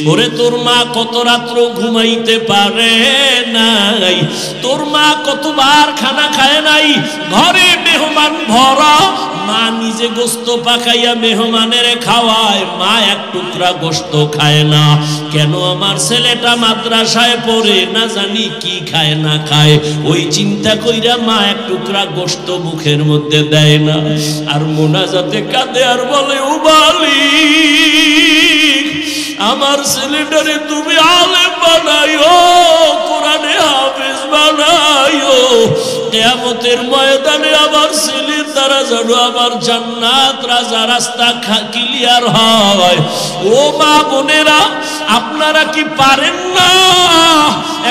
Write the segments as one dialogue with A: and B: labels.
A: ওরে তোর মা কত রাত্র ঘুমাইতে পারে নাই, তোর মা কতবার খানা খায় নাই, ঘরে মেহমান ভরা, মা নিজে গোস্ত পাকাইয়া মেহমানের খাওয়ায়, মা এক টুকরা গোস্ত খায় না। কেন? আমার ছেলেটা মাদ্রাসায় পড়ে, না জানি কি খায় না খায়, ওই চিন্তা কইরা মা এক টুকরা গোস্ত মুখের মধ্যে দেয় না। আর মোনাজাতে কাঁদে আর বলে, ও মালিক, আমার ছেলেটারে তুমি আলেম বানাইও, কোরআনে হাফেজ বানাইও, কিয়ামতের ময়দানে আমার ছেলের দ্বারা যেন আমার জান্নাত রাজা রাস্তা ক্লিয়ার হয়। ও মা বোনেরা, আপনারা কি পারেন না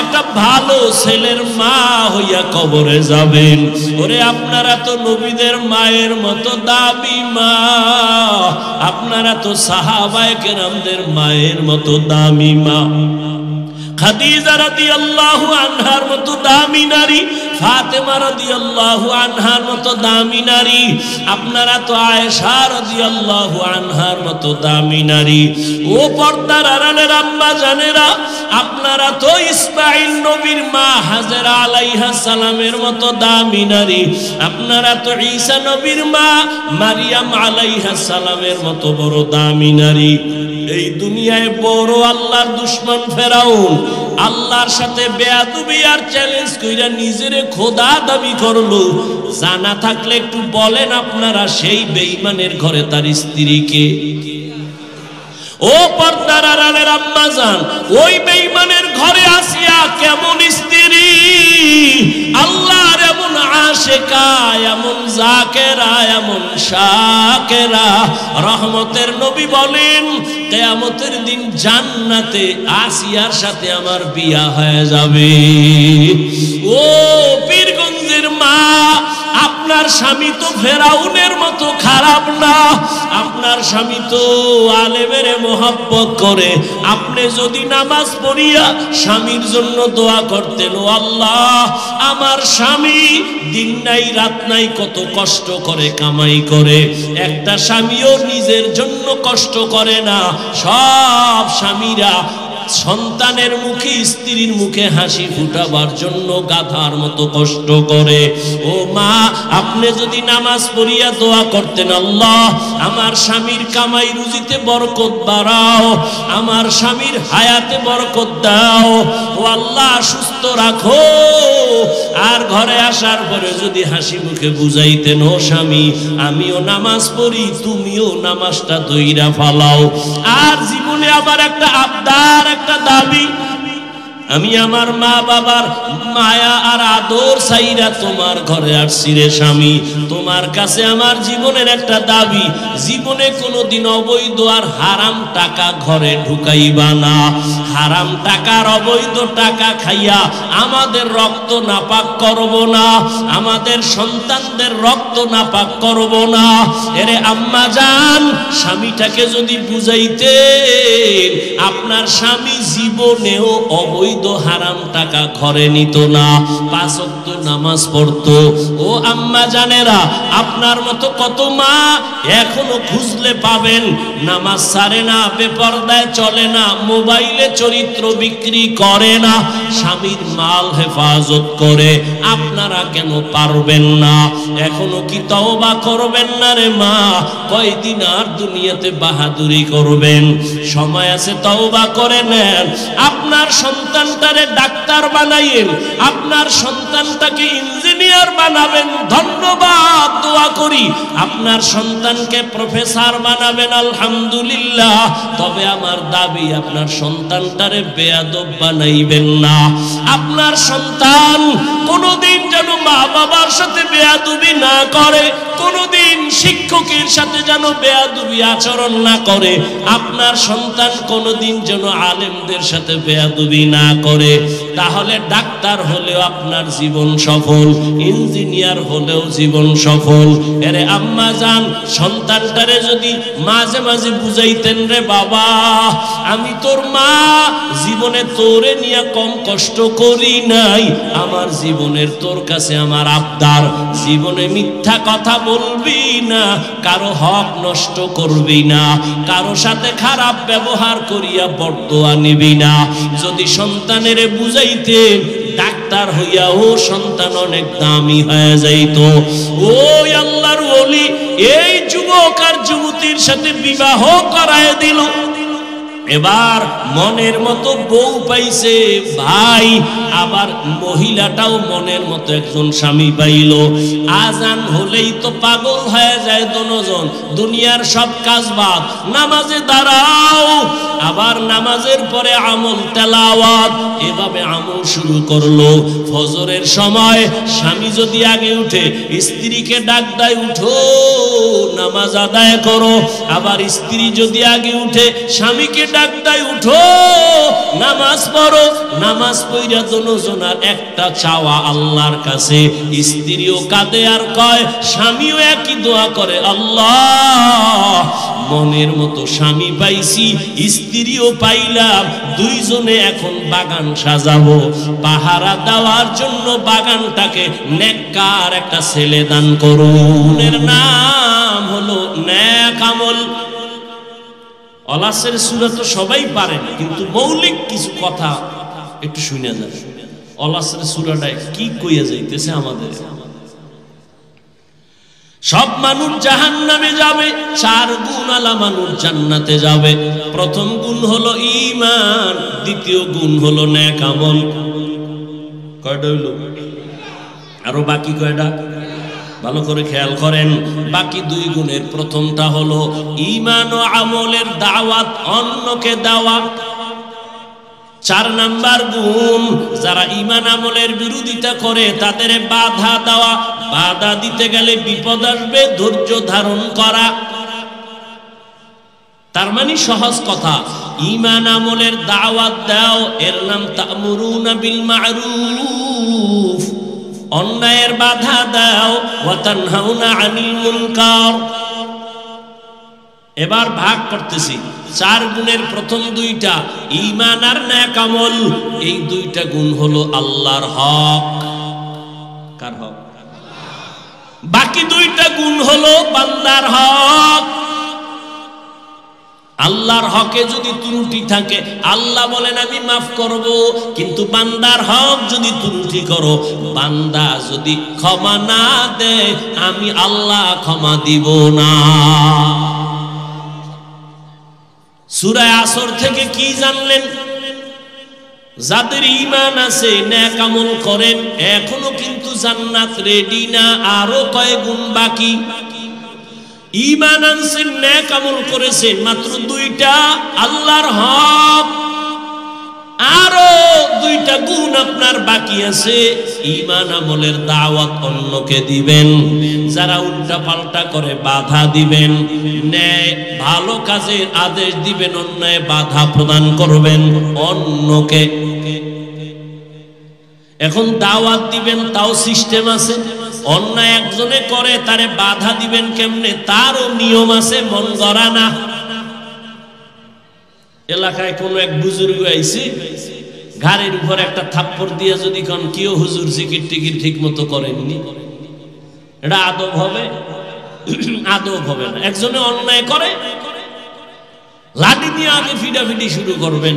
A: একটা ভালো ছেলের মা হইয়া কবরে যাবেন? ওরে আপনারা তো নবীদের মায়ের মতো দামি মা, আপনারা তো সাহাবায়ে কেরামদের মায়ের মতো দামি মা। খাদিজা রাদিয়াল্লাহু আনহার মতো দামি নারী, ফাতেমা রাদিয়াল্লাহু আনহার মতো দামি নারী, আপনারা তো আয়েশা রাদিয়াল্লাহু আনহার মতো দামি নারী। ও পর্দার আড়ালের আম্মা জানেরা, আপনারা তো ইসমাঈল নবীর মা হাজেরা আলাইহিস সালামের মতো দামি নারী, আপনারা তো ঈসা নবীর মা মারিয়াম আলাইহিস সালামের মতো বড় দামি নারী। এই দুনিয়ায় বড় আল্লাহর দুশমন ফেরাউন আল্লাহর সাথে বেয়াদবি আর চ্যালেঞ্জ কইরা নিজেরে খোদা দাবি করলো। জানা থাকলে একটু বলেন আপনারা, সেই বেঈমানের ঘরে তার স্ত্রীকে? ও পর্দার আড়ালের আম্মা জান, ওই বেঈমানের ঘরে আসিয়া কেমন স্ত্রী, আল্লাহর এমন আশিকা, এমন জাকেরা, এমন শাকেরা। রহমতের নবী বলেন, কিয়ামতের দিন জান্নাতে আসিয়ার সাথে আমার বিয়া হয়ে যাবে। ও পীরগঞ্জের মা, আপনার স্বামী তো ফেরাউনের মতো খারাপ না, আপনার স্বামী তো আলেমের মোহাব্বত করে। আপনি যদি নামাজ পড়িয়া স্বামীর জন্য দোয়া করতেন, ও আল্লাহ, আমার স্বামী দিন নাই রাত নাই কত কষ্ট করে কামাই করে, একটা স্বামীও নিজের জন্য কষ্ট করে না। সব স্বামীরা সন্তানের মুখে, স্ত্রীর মুখে হাসি ফুটাবার জন্য গাধার মতো কষ্ট করে। ও মা, আপনি যদি নামাজ পড়িয়া দোয়া করতেন, আল্লাহ, আমার স্বামীর কামাই রুজিতে বরকত বাড়াও, আমার স্বামীর হায়াতে বরকত দাও, ও আল্লাহ সুস্থ রাখো। আর ঘরে আসার পরে যদি হাসি মুখে বুঝাইতেন, ও স্বামী, আমিও নামাজ পড়ি, তুমিও নামাজটা দইরা ফালাও। আর জীবনে আবার একটা আবদার, একটা দাবি, আমি আমার মা বাবার মায়া আর আদর চাইরা তোমার ঘরে আসছি রে স্বামী, তোমার কাছে আমার জীবনের একটা দাবি, জীবনে কোনোদিন অবৈধ আর হারাম টাকা ঘরে ঢুকাইবা না। হারাম টাকার অবৈধ টাকা খাইয়া আমাদের রক্ত নাপাক করব না, আমাদের সন্তানদের রক্ত নাপাক করব না। এরে আম্মা জান, স্বামীটাকে যদি বুঝাইতেন, আপনার স্বামী জীবনেও অবৈধ হারাম টাকা ঘরে নিত না, 5 ওয়াক্ত নামাজ পড়তো। ও আম্মা জানেরা, আপনার মতো কত মা এখনো খুঁজলে পাবেন, নামাজ ছাড়ে না, বেপরদায় চলে না, মোবাইলে চরিত্র বিক্রি করে না, স্বামীর মাল হেফাজত করে। আপনারা কেন পারবেন না? এখনো কি তওবা করবেন না রে মা? কয়দিন আর দুনিয়াতে বাহাদুরি করবেন? সময় আছে, তওবা করে নেন। আপনার সন্তানটারে ডাক্তার বানাইয়েন, আপনার সন্তানটাকে ইঞ্জিনিয়ার বানাবেন, ধন্যবাদ, দোয়া করি। আপনার সন্তানকে প্রফেসর বানাবেন, আলহামদুলিল্লাহ। তবে আমার দাবি, আপনার সন্তানটারে বেয়াদব বানাইবেন না। আপনার সন্তান কোনোদিন যেন মা বাবার সাথে বেয়াদবি না করে, কোনোদিন শিক্ষকের সাথে যেন বেয়াদবি আচরণ না করে। আপনার সন্তান কোনোদিন যেন আলেমদের সাথে বেয়াদবি না করে। তাহলে ডাক্তার হলেও আপনার জীবন সফল, ইঞ্জিনিয়ার হলেও জীবন সফল। এরে আম্মা জান, সন্তানটারে যদি মাঝে মাঝে বুঝাইতেন, রে বাবা আমি তোর মা, জীবনে তোরে নিয়ে কম কষ্ট করি নাই, আমার জীবনের তোর কাছে আমার আবদার, জীবনে মিথ্যা কথা বলবি না, কারো হক নষ্ট করবি না, কারো সাথে খারাপ ব্যবহার করিয়া বরদোয়া নিবি না। যদি সন্তানের বুঝাইতেন, ডাক্তার হইয়াও সন্তান অনেক দামি হয়ে যাইত। ওই আল্লাহর ওলি এই যুবক আর যুবতীর সাথে বিবাহ করায় দিল। এবার মনের মতো বউ পাইছে ভাই, আবার মহিলাটাও মনের মতো একজন স্বামী পাইল। আজান হলেই তো পাগল হয়ে যায় দুজন, দুনিয়ার সব কাজ বাদ, নামাজে দাঁড়াও, আবার নামাজের পরে আমল তেলাওয়াত, এভাবে আমল শুরু করলো। ফজরের সময় স্বামী যদি আগে উঠে, স্ত্রীকে ডাক দেয়, উঠো নামাজ আদায় করো। আবার স্ত্রী যদি আগে উঠে, স্বামীকে ডাক দেয়, উঠো নামাজ পড়ো। নামাজ পড়া দুজনের একটা চাওয়া আল্লাহর কাছে, স্ত্রীও কাঁদে আর কয়, স্বামীও একই দোয়া করে, আল্লাহ মনের মতো স্বামী পাইছি, স্ত্রীও পাইলাম, দুইজনে এখন বাগান সাজাবো। পাহারা দেওয়ার জন্য বাগানটাকে নেককার একটা ছেলে দান করুন। এর নাম হলো নেক আমল। অলাসের সূরা তো সবাই পারেন, কিন্তু মৌলিক কিছু কথা একটু শুনে যান। অলাসের সূরাটা কি কইয়া যাইতেছে আমাদের। সব মানুষ জাহান্নামে যাবে, 4 গুণওয়ালা মানুষ জান্নাতে যাবে। প্রথম গুণ হলো ঈমান, দ্বিতীয় গুণ হলো নেক আমল। কয়টা হইল? আরো বাকি কয়টা? ভালো করে খেয়াল করেন। বাকি 2 গুণের প্রথমটা হলো ঈমান ও আমলের দাওয়াত, অন্যকে দেওয়া। 4 নাম্বার গুণ, যারা ঈমান আমলের বিরোধিতা করে তাদের বাধা দেওয়া, বাধা দিতে গেলে বিপদ আসবে, ধৈর্য ধারণ করা। তার মানে সহজ কথা, ঈমান আমলের দাওয়াত দাও, এর নাম তা'মুরুনা বিল মা'রুফ, অন্যায়ের বাধা দাও, ওয়া তানহাউনা আনিল মুনকার। এবার ভাগ করতেছি। 4 গুণের প্রথম 2টা ঈমান আর নেক আমল, এই 2টা গুণ হলো আল্লাহর হক। কার হক? বাকি 2টা গুণ হলো বান্দার হক। আল্লাহর হকে যদি ত্রুটি থাকে, আল্লাহ বলেন আমি মাফ করব, কিন্তু বান্দার হক যদি ত্রুটি করো, বান্দা যদি ক্ষমা না দেয়, আমি আল্লাহ ক্ষমা দিব না। সূরা আসর থেকে কি জানলেন? যাদের ঈমান আছে, নেক আমল করেন, এখনো কিন্তু জান্নাত রেডি না, আরো কয়েক গুণ বাকি। ঈমান আনছেন, নেক আমল করেছেন, মাত্র 2টা আল্লাহর হক, আরো 2টা গুণ আপনার বাকি আছে। ঈমান আমলের দাওয়াত অন্যকে দিবেন, যারা উল্টা পাল্টা করে বাধা দিবেন, ন্যায় ভালো কাজের আদেশ দিবেন, অন্যায় বাধা প্রদান করবেন অন্যকে। এখন দাওয়াত দিবেন, তাও সিস্টেম আছে। অন্যায় একজনে করে, তারে বাধা দিবেন কেমনে, তারও নিয়ম আছে, মন গড়া না। এলাকায় কোন এক বুজুর্গ আইছে, ঘাড়ের উপর একটা থাপ্পড় দিয়ে যদি কোন কেউ হুজুর জিকির টিকির ঠিক মতো করেননি, এটা আদব হবে? আদব হবে না। একজনে অন্যায় করে, লাঠি দিয়ে আগে ফিডাফিডি শুরু করবেন,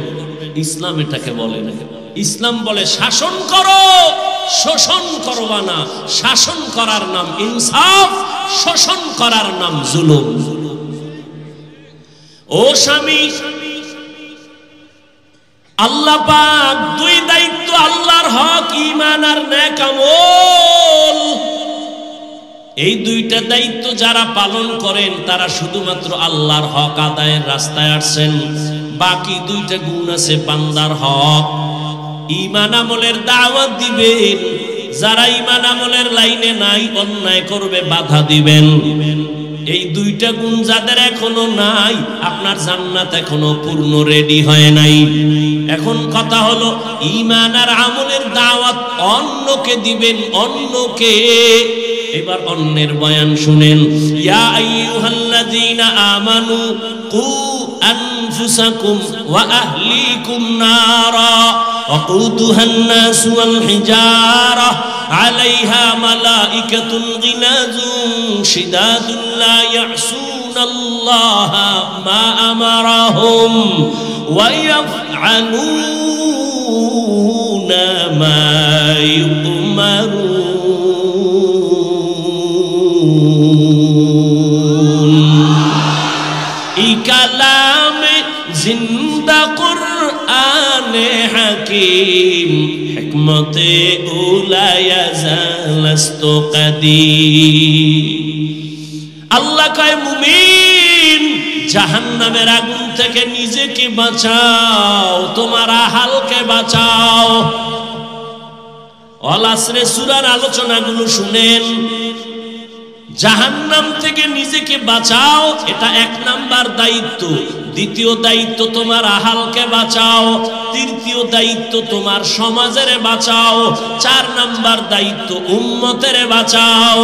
A: ইসলাম এটাকে বলে না। ইসলাম বলে শাসন করো, শোষণ করবা না। শাসন করার নাম ইনসাফ, শোষণ করার নাম জুলুম। ও স্বামী, আল্লাহ পাক 2 দায়িত্ব, আল্লাহর হক, ঈমান আর নেক আমল। এই 2টা দায়িত্ব যারা পালন করেন, তারা শুধুমাত্র আল্লাহর হক আদায়ের রাস্তায় আসছেন। বাকি 2টা গুণ আছে বান্দার হক। ঈমান আমলের দাওয়াত দিবেন, যারা ঈমান আমলের লাইনে নাই, অন্যায় করবে বাধা দিবেন। এই দুইটা গুণ যাদের এখনো নাই, আপনার জান্নাত এখনো পূর্ণ রেডি হয় নাই। এখন কথা হলো, ঈমান আর আমলের দাওয়াত অন্যকে দিবেন, অন্যকে। এবার অন্যের বয়ান শুনেন। ইয়া আইয়ুহাল্লাযীনা আমানু কু আনফুসাকুম ওয়া আহলিকুম নারা ওয়াকুদুহান নাসু ওয়াল হিজারা আলাইহা মালাইকাতুন গিলাযুন শিদাদুন লা ইয়াসুনাল্লাহা মা আমারাহুম ওয়া ইয়াফআলুনা মা ইউমারুন। কালামে জিন্দা কুরআনে হাকিম হিকমতে উলায়া জালাস্তু কাদিম। আল্লাহ কয়, মুমিন জাহান্নামের আগুন থেকে নিজেকে বাঁচাও, তোমার আহালকে বাঁচাও। আল আসরে সূরার আলোচনাগুলো শুনেন। জাহান্নাম থেকে নিজেকে বাঁচাও, এটা 1 নাম্বার দায়িত্ব। দ্বিতীয় দায়িত্ব তোমার আহালকে বাঁচাও। তৃতীয় দায়িত্ব তোমার সমাজের বাঁচাও। 4 নাম্বার দায়িত্ব উম্মতের বাঁচাও।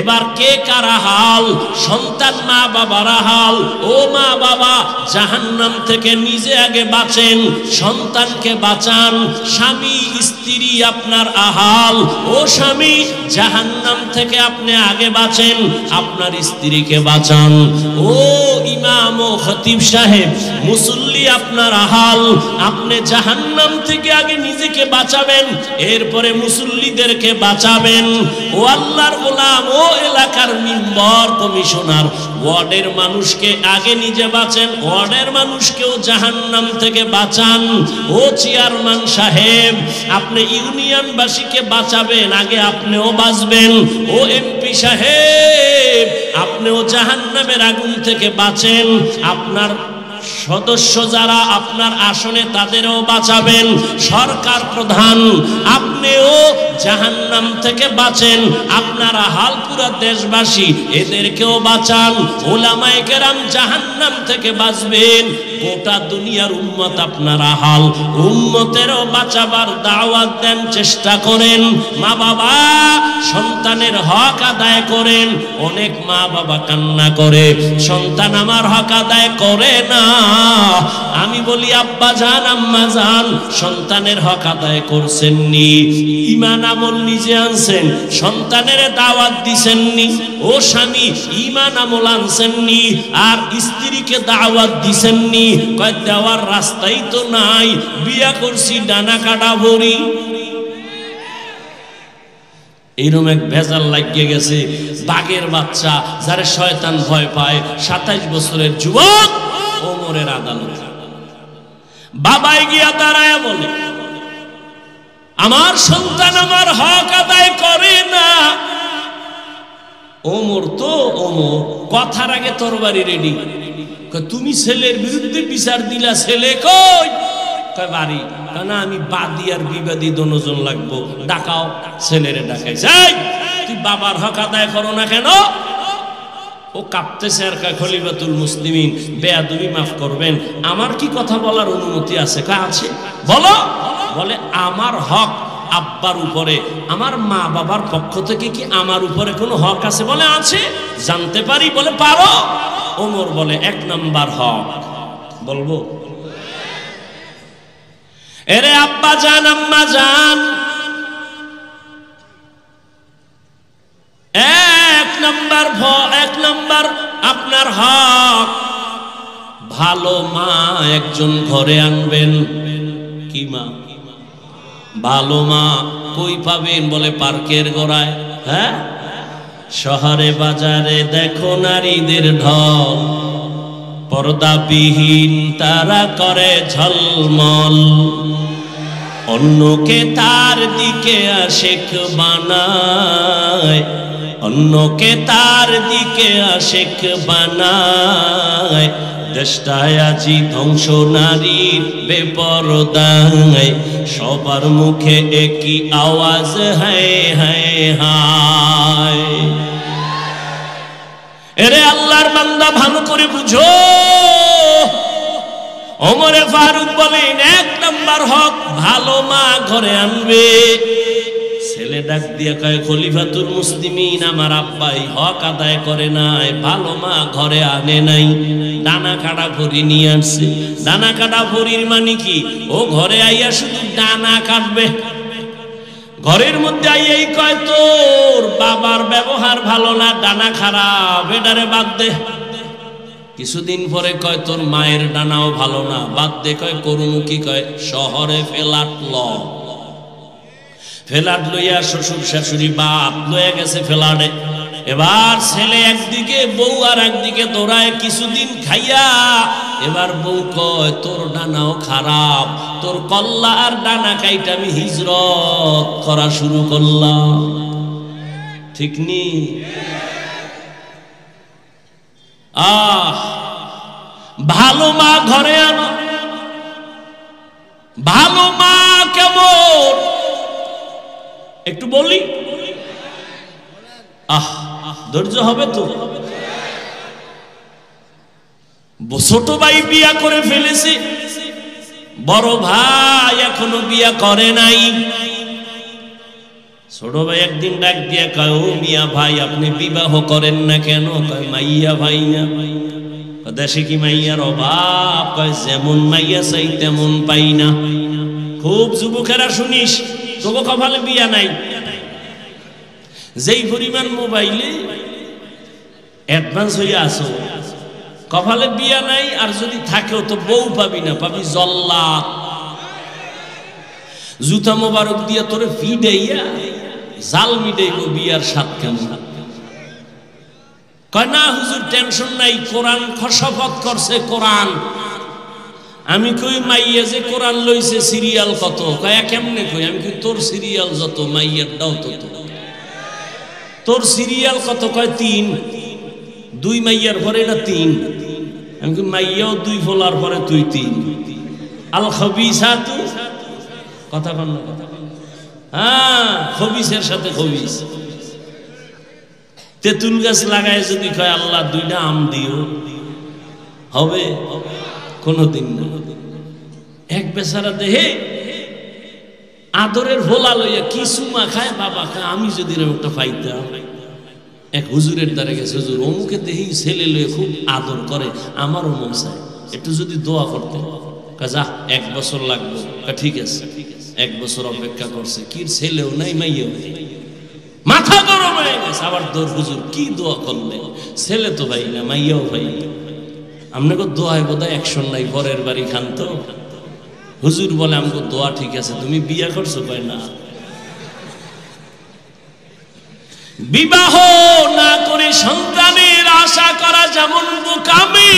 A: এবার কে কারা হাল? সন্তান মা বাবার হাল। ও মা বাবা, জাহান্নাম থেকে নিজে আগে বাঁচেন, সন্তানকে বাঁচান। স্বামী স্ত্রী আপনার আহাল। ও স্বামী, জাহান্নাম থেকে আপনি আগে বাঁচেন, আপনার স্ত্রীকে বাঁচান। ও ইমাম ও খতিব সাহেব, মুসল্লি আপনার আহাল। আপনি জাহান্নাম থেকে আগে নিজেকে বাঁচাবেন, এরপরে মুসল্লিদেরকে বাঁচাবেন। ও আল্লাহর গোলাম, ও এলাকার মেম্বার, কমিশনার, ওয়ার্ডের মানুষকে আগে নিজে বাঁচেন, ওয়ার্ডের মানুষকেও জাহান্নাম থেকে বাঁচান। ও চেয়ারম্যান সাহেব, আপনি ইউনিয়নবাসীকে বাঁচাবেন, আগে আপনিও বাঁচবেন। ও এমপি সাহেব, আপনিও জাহান্নামের আগুন থেকে বাঁচেন, আপনার সদস্য যারা আপনার আসনে তাদেরও বাঁচাবেন। সরকার প্রধান, আপনিও জাহান্নাম থেকে বাঁচেন, আপনারা হালপুরা দেশবাসী এদেরকেও বাঁচান। উলামায়ে কেরাম জাহান্নাম থেকে বাঁচবেন। গোটা দুনিয়ার উম্মত আপনারা হাল, উম্মতেরও বাঁচাবার দাওয়াত দেন, চেষ্টা করেন। মা বাবা, সন্তানের হক আদায় করেন। অনেক মা বাবা কান্না করে, সন্তান আমার হক আদায় করে না। আমি বলি, আব্বা জান, আম্মা জান, সন্তানের হক আদায় করছেননি? ঈমান আমল নিজে আনছেন, সন্তানের দাওয়াত দিছেননি? ও স্বামী, ঈমান আমল আনছেননি আর স্ত্রীকে দাওয়াত দিছেননি? কয় দেওয়ার রাস্তাই তো নাই, বিয়া করছি ডানা কাটা ভরি। এইরকম এক ভেজাল লাগিয়ে গেছে। বাঘের বাচ্চা, যারা শয়তান ভয় পায়, 27 বছরের যুবক, ওমরের আদালত। বাবাই গিয়া দাঁড়ায় বলে, আমার সন্তান আমার হক আদায় করে না। ওমর তো ওমর, কথার আগে তরবারি রেডি। তুমি ছেলের বিরুদ্ধে বিচার দিলা, ছেলে কই? কয় বাড়ি। না, আমি বাদী আর বিবাদী দোনোজন লাগবো, ডাকাও। ছেলেরে ডাকাই, যাই, তুই বাবার হক আদায় করো না কেন? ও কাঁপতেছে আর কয়, খলিফাতুল মুসলিমিন, বেয়াদবি মাফ করবেন, আমার কি কথা বলার অনুমতি আছে? কয় আছে, বলো। বলে, আমার হক আব্বার উপরে, আমার মা বাবার পক্ষ থেকে কি আমার উপরে কোনো হক আছে? বলে আছে। জানতে পারি? বলে পারো। ওমর বলে, 1 নাম্বার হক বলবো? এরে আব্বা জান, আম্মা জান, 1 নাম্বার আপনার হক, ভালো মা একজন ঘরে আনবেন। কি মা? ভালো মা। কই পাবেন? বলে পার্কের গোড়ায়। হ্যাঁ, শহরে বাজারে দেখো নারীদের ঢল, পর্দাবিহীন তারা করে ঝলমল, অন্যকে তার দিকে আশিক বানায়, অন্যকে তার দিকে আশিক বানায়। দেশটায় আজি ধ্বংস নারীর বেপরদায়, সবার মুখে একই আওয়াজ, হায় হায় হায়। এরে আল্লাহর বান্দা ভালো করে বুঝো, ওমরে ফারুক বলেন 1 নাম্বার হক ভালো মা ঘরে আনবে। ছেলে ডাক দিয়া কয় খলিফাতুল মুসলিমিন আমার আব্বাই হক আদায় করে নাই, ভালো মা ঘরে আনে নাই, ডানা কাটা ভরি নিয়ে আসছে। ডানা কাটা ভরির মানে কি, ও ঘরে আইয়া শুধু ডানা কাটবে। ঘরের মধ্যে আইয়াই কয় তোর বাবার ব্যবহার ভালো না, ডানা খারাপ, এটারে বাদ দে। কিছুদিন পরে কয় তোর মায়ের ডানাও ভালো না, বাদ দে। কয় করুন কি, কয় শহরে ফ্ল্যাট লইয়া শ্বশুর শাশুড়ি বাপ লয়ে গেছে ফ্ল্যাটে। এবার ছেলে একদিকে বউ আর একদিকে দৌড়ায়। কিছুদিন খাইয়া এবার বউ কয় তোর ডানাও খারাপ, তোর কল্লা আর ডানা কাইটা আমি হিজরত করা শুরু করলাম। ঠিক নি? ভালো মা ঘরে আনো। ভালো মা কেমন একটু বলি, ধৈর্য হবে তো। ছোট ভাই বিয়া করে ফেলেছে, বড় ভাই এখনো বিয়া করে নাই। ছোট ভাই একদিন ডাক দিয়া কয় ও মিয়া ভাই আপনি বিবাহ করেন না কেন? কয় মাইয়া ভাই না। দেশে কি মাইয়ার অভাব? কয় যেমন মাইয়া চাই তেমন পাই না। খুব যুবকেরা শুনিস, তোকে কপালে বিয়া নাই। যেই পরিমাণ মোবাইলে অ্যাডভান্স হইয়া আসো, কপালে বিয়া নাই, আর যদি থাকেও তো বউ পাবি না, পাবি জল্লাদ। জুতা মোবারক দিয়া তোরে ফিডাইয়া জাল মিডাইব বিয়ার স্বাদ কেমন। কয় না হুজুর টেনশন নাই, কোরআন শপথ করছে কোরআন। আমি কই মাইয়া যে কোরআন লইছে সিরিয়াল কত? কয় কেমনে কই? আমি কই তোর সিরিয়াল যত মাইয়ার দাও তত। তোর সিরিয়াল কত? কয় 3। 2 মাইয়ার পরে না 3। আমি কই মাইয়াও 2 ফলার পরে তুই 3। আল খবিসাতু, কথা কন না, হ্যাঁ খবিসের সাথে খবিস। তেঁতুল গাছ লাগায় যদি কয় আল্লাহ 2টা আম দিও, হবে? কোনদিন না। এক বেচারা দেহে আদরের ভোলা লইয়া কিছু মা খায়, বাবা খায়, আমি যদি একটা পাইতাম। এক হুজুরের দ্বারা গেছে, হুজুর অমুকে দেহি ছেলে লইয়া খুব আদর করে, আমারও মন চায় একটু যদি দোয়া করতে। যা 1 বছর লাগবে। ঠিক আছে, 1 বছর অপেক্ষা করছে, কি ছেলেও নাই মাইয়াও নাই, মাথা গরম হয়ে গেছে। আবার দৌড়, হুজুর কি দোয়া করলেন? ছেলে তো ভাই না, মাইয়াও ভাই না, আপনাকে দোয়ায় বোধহয় অ্যাকশন নাই, পরের বাড়ি খান তো। হুজুর বলে আমাকে দোয়া ঠিক আছে, তুমি বিয়া করছো? কয় না। বিবাহ না করে সন্তানের আশা করা যেমন বোকামি,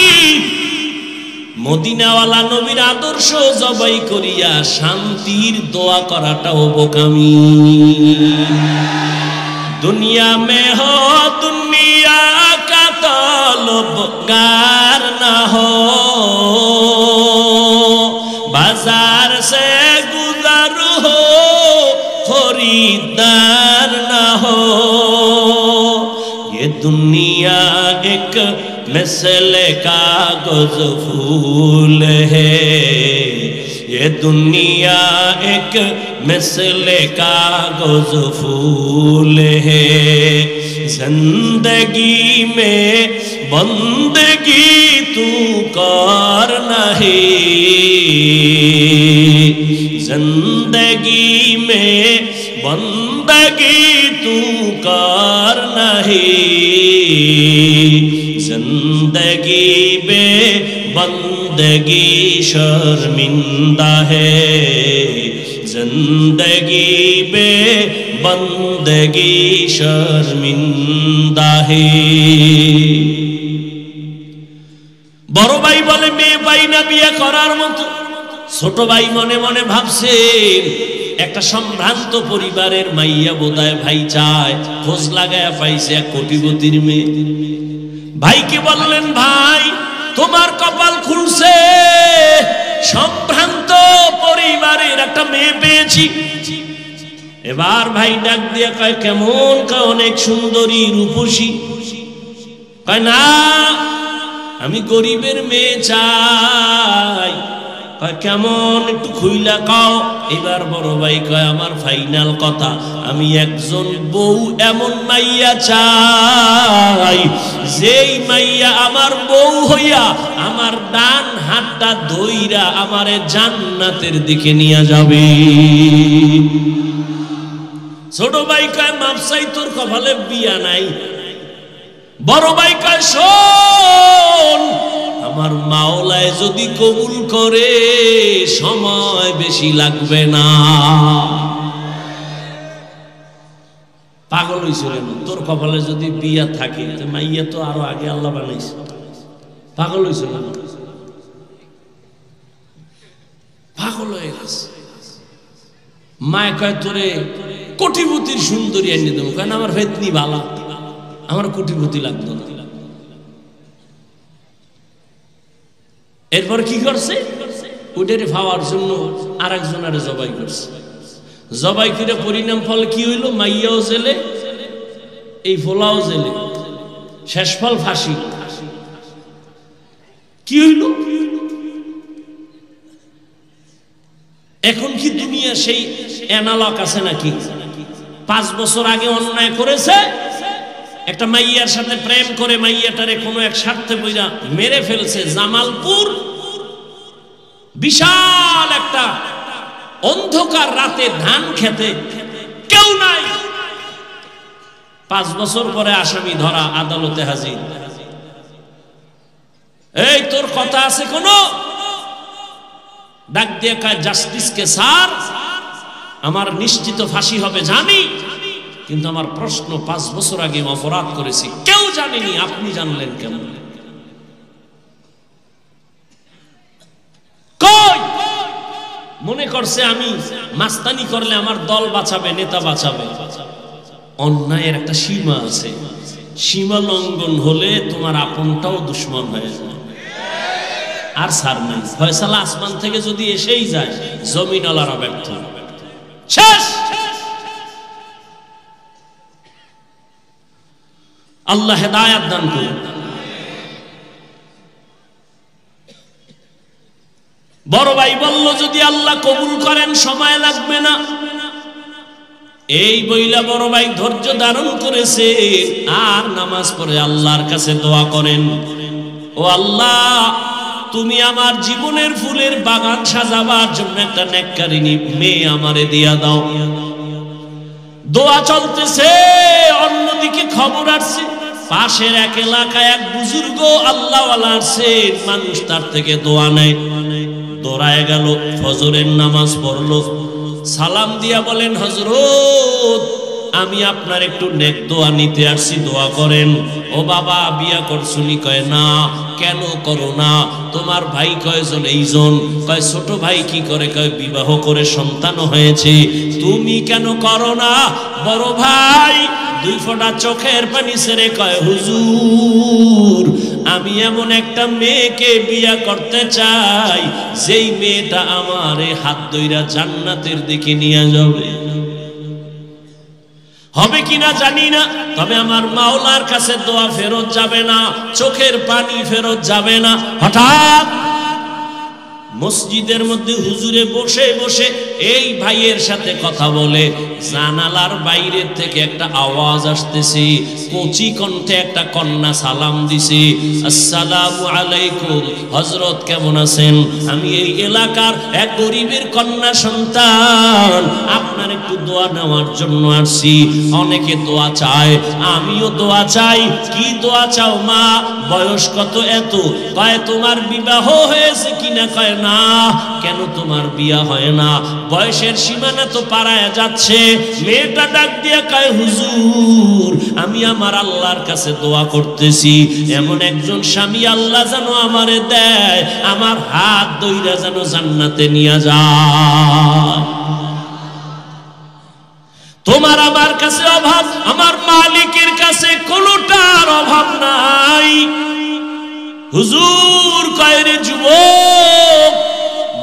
A: মদিনাওয়ালা নবীর আদর্শ জবাই করিয়া শান্তির দোয়া করাটাও বোকামি। दुनिया में हो दुनिया का तलबगार ना हो, बाजार से गुजर हो खरीदार ना हो। ये दुनिया एक मिसले कागज फूल है, ये दुनिया एक मिसले कागज फूल है। जिंदगी में बंदगी तू कर नहीं, जिंदगी में बंदगी तू कर नहीं, जिंदगी में बंदगी शर्मिंदा है, जिंदगी में बंदगी शर्मिंदा है। বড় ভাই বলে মেয়ে পাই না বিয়ে করার মতো। ছোট ভাই মনে মনে ভাবছে একটা সম্ভ্রান্ত পরিবারের মাইয়া বোধহয় ভাই চায়, খোঁজ লাগায় পাইছে 1 কোটিপতির মেয়ে। ভাইকে বললেন ভাই তোমার কপাল খুলছে, সম্ভ্রান্ত পরিবারের একটা মেয়ে পেয়েছি। এবার ভাই ডাক দিয়ে কয় কেমন? অনেক সুন্দরী রূপসী। কয় না আমি গরিবের মেয়ে চাই। কয় কেমন একটু খুইলা কাও। এবার বড় ভাই কয় আমার ফাইনাল কথা, আমি একজন বউ এমন মাইয়া চাই যেই মাইয়া আমার বউ হইয়া আমার ডান হাতটা ধইরা আমারে জান্নাতের দিকে নিয়ে যাবে। ছোট ভাই কয় মাপসাই তোর কপালে বিয়া নাই। বড় ভাই কয় শোন, আমার মাওলায় যদি কবুল করে সময় বেশি লাগবে না। পাগল হইছিল তোর কপালে যদি বিয়া থাকে, মাইয়া তো আরো আগে আল্লাহ বানাইছে। পাগল হইছিল, পাগল হয়ে গেছে। মায় কয় তোরে কোটিপতির সুন্দরী এনে দেবো, কেন আমার ভেতনি বালা, আমার কোটিপতি লাগতো না। এরপর কি করছে, ওইটারে পাওয়ার জন্য আর একজনের জবাই করছে। জবাই করে পরিণাম ফল কি হইল, মাইয়াও জেলে, এই ফোলাও জেলে, শেষ ফল ফাঁসি। কি হইল, এখন কি দুনিয়া সেই এনালক আছে নাকি? 5 বছর আগে অন্যায় করেছে, একটা মাইয়ার সাথে প্রেম করে মাইয়াটারে কোনো এক স্বার্থে বইরা মেরে ফেলছে। জামালপুর বিশাল একটা অন্ধকার রাতে ধান খেতে কেউ নাই, 5 বছর পরে আসামি ধরা, আদালতে হাজির। এই তোর কথা আছে কোনো? ডাক দিয়ে কয় জাস্টিসকে স্যার, আমার নিশ্চিত ফাঁসি হবে জানি, কিন্তু আমার প্রশ্ন 5 বছর আগে অপরাধ করেছি, কেউ জানেনি, আপনি জানলেন কেন? কই মনে করছে আমি মাস্তানি করলে আমার দল বাঁচাবে, নেতা বাঁচাবে। অন্যায়ের একটা সীমা আছে, সীমা লঙ্ঘন হলে তোমার আপনটাও দুশ্মন হয়ে যায়। আর ছাড় নাই, ফয়সালা আসমান থেকে যদি এসেই যায়, জমিনওয়ালারা ব্যর্থ, শেষ। আল্লাহ হেদায়াত দান করুন। বড় ভাই বলল যদি আল্লাহ কবুল করেন সময় লাগবে না। এই বইলা বড় ভাই ধৈর্য ধারণ করেছে আর নামাজ পড়ে আল্লাহর কাছে দোয়া করেন, ও আল্লাহ তুমি আমার জীবনের ফুলের বাগান সাজাবার জন্য একটা নেককারিনী মেয়ে আমারে দিয়া দাও। দোয়া চলতেছে, অন্যদিকে খবর আসছে পাশের এক এলাকায় এক বুজুর্গ আল্লাহওয়ালা আছে, মানুষ তার থেকে দোয়া নেয়। দৌড়ায় গেল, ফজরের নামাজ পড়লো, সালাম দিয়া বলেন হযরত আমি আপনার একটু নেক দোয়া নিতে আসছি, দোয়া করেন। ও বাবা বিয়া করছুনি? কয় না। কেন করো না? তোমার ভাই কয়জন? এইজন। কয় ছোট ভাই কি করে? কয় বিবাহ করে সন্তান হয়েছে। তুমি কেন করো না? বড় ভাই 2 ফোঁটা চোখের পানি ছেড়ে কয় হুজুর আমি এমন একটা মেয়েকে বিয়া করতে চাই যেই মেয়েটা আমারে হাত ধইরা জান্নাতের দিকে নিয়ে যাবে। হবে কিনা জানি না, তবে আমার মাওলার কাছে দোয়া ফেরত যাবে না, চোখের পানি ফেরত যাবে না। হঠাৎ মসজিদের মধ্যে হুজুরে বসে বসে এই ভাইয়ের সাথে কথা বলে, জানালার বাইরে থেকে একটা আওয়াজ আসতেছে, কচি কণ্ঠে একটা কন্যা সালাম দিছে, আসসালামু আলাইকুম হযরত কেমন আছেন? আমি এই এলাকার এক গরিবের কন্যা সন্তান, আপনার একটু দোয়া নেওয়ার জন্য আসছি। অনেকে দোয়া চায়, আমিও দোয়া চাই। কি দোয়া চাও মা? বয়স কত? এত। কয় তোমার বিবাহ হয়েছে কিনা? কয় না। কেন তোমার বিয়া হয় না? বয়সের সীমানা তো পারায় যাচ্ছে। মেয়েটা ডাক দিয়ে কয় হুজুর আমি আমার আল্লাহর কাছে দোয়া করতেছি, এমন একজন স্বামী আল্লাহ যেন আমারে দেয়, আমার হাত ধইরা যেন জান্নাতে নিয়ে যায়। তোমার আমার কাছে অভাব, আমার মালিকের কাছে কোনোটার অভাব নাই। হুজুর কয় রে যুবক,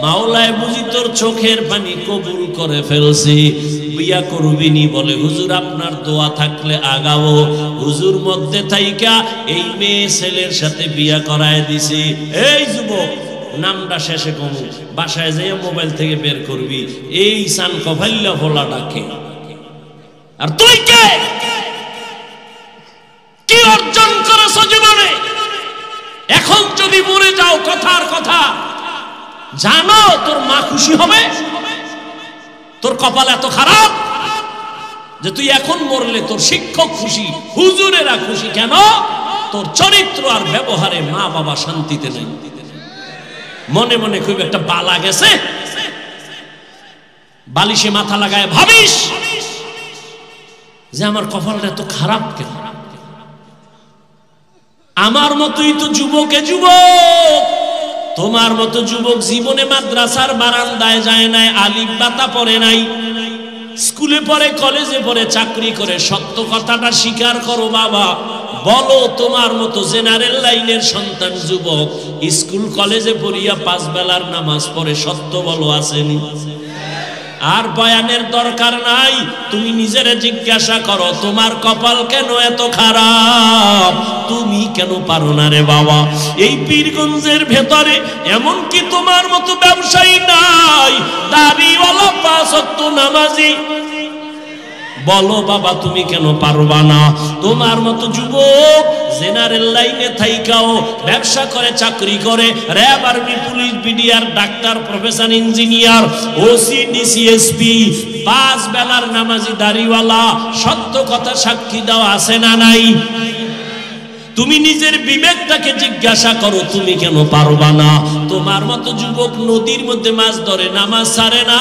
A: মাওলা মহল্লায় বুঝি তোর চোখের পানি কবুল করে ফেলছি, বিয়া করবিনি? বলে হুজুর আপনার দোয়া থাকলে আগাবো। হুজুর মধ্যে থাইকা এই মেয়ে ছেলের সাথে বিয়া করায় দিছি। এই যুবক, নামটা শেষে কমু, বাসায় যাই মোবাইল থেকে বের করবি, এই সান কফাইল্লা ফোলা ডাকে। আর তুই কে? কি অর্জন করেছ জীবনে? এখন যদি মরে যাও, কথার কথা জানো তোর মা খুশি হবে? তোর কপাল এত খারাপ যে তুই এখন মরলে তোর শিক্ষক খুশি, হুজুরেরা খুশি। কেন? তোর চরিত্র আর ব্যবহারে মা বাবা শান্তিতে নেই। মনে মনে খুব একটা বালা গেছে, বালিশে মাথা লাগায় ভাবিস যে আমার কপালটা এত খারাপ কেন? আমার মতোই তো যুবকে যুবক, তোমার মতো যুবক জীবনে মাদ্রাসার বারান্দায় যায় নাই, আলিফ বাতা পড়ে নাই, স্কুলে পড়ে, কলেজে পড়ে, চাকরি করে। সত্য কথাটা স্বীকার করো বাবা, বলো তোমার মতো জেনারেল লাইনের সন্তান যুবক স্কুল কলেজে পড়িয়া 5 বেলার নামাজ পড়ে, সত্য বলো আসেনি? আর বয়ানের দরকার নাই, তুমি নিজেরে জিজ্ঞাসা করো তোমার কপাল কেন এত খারাপ, তুমি কেন পারো না রে বাবা? এই পীরগঞ্জের ভেতরে এমন কি তোমার মতো ব্যবসায়ী নাই, দাড়িওয়ালা 5 ওয়াক্ত নামাজি? বলো বাবা তুমি কেন পারবা না? তোমার মতো যুবক জেনারেল লাইনে থাইকাও ব্যবসা করে, চাকরি করে, RAB, army, police, BDR, doctor, professor, engineer, OC, DC, SP, 5 বেলার নামাজি দাড়িওয়ালা। সত্য কথা সাক্ষী দেওয়া আছে না নাই? তুমি নিজের বিবেকটাকে জিজ্ঞাসা করো তুমি কেন পারবা না? তোমার মতো যুবক নদীর মধ্যে মাছ ধরে, নামাজ ছাড়ে না,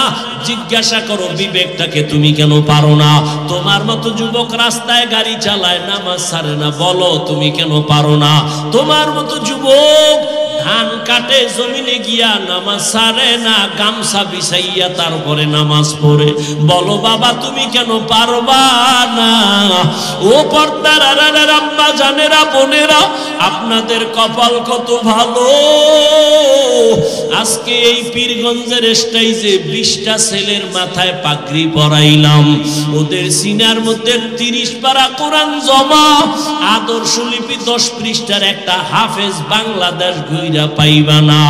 A: জিজ্ঞাসা করো বিবেকটাকে তুমি কেন পারো না? তোমার মতো যুবক রাস্তায় গাড়ি চালায়, নামাজ ছাড়ে না, বলো তুমি কেন পারো না? তোমার মতো যুবক ধান কাটে, জমিনে গিয়া নামাজ ছাড়ে না, গামছা বিছাইয়া তারপরে নামাজ পড়ে, বলো বাবা তুমি কেন পারবা না? ও পর্দার আড়ালের আম্মা জানেরা, বোনেরা, আপনাদের কপাল কত ভালো। আজকে এই পীরগঞ্জের স্টেজে 20টা ছেলের মাথায় পাগড়ি পরাইলাম, ওদের সিনার মধ্যে 30 পারা কোরআন জমা, আদর্শ লিপি 10 পৃষ্ঠার একটা হাফেজ বাংলাদেশ ঘুইরা পাইবা না।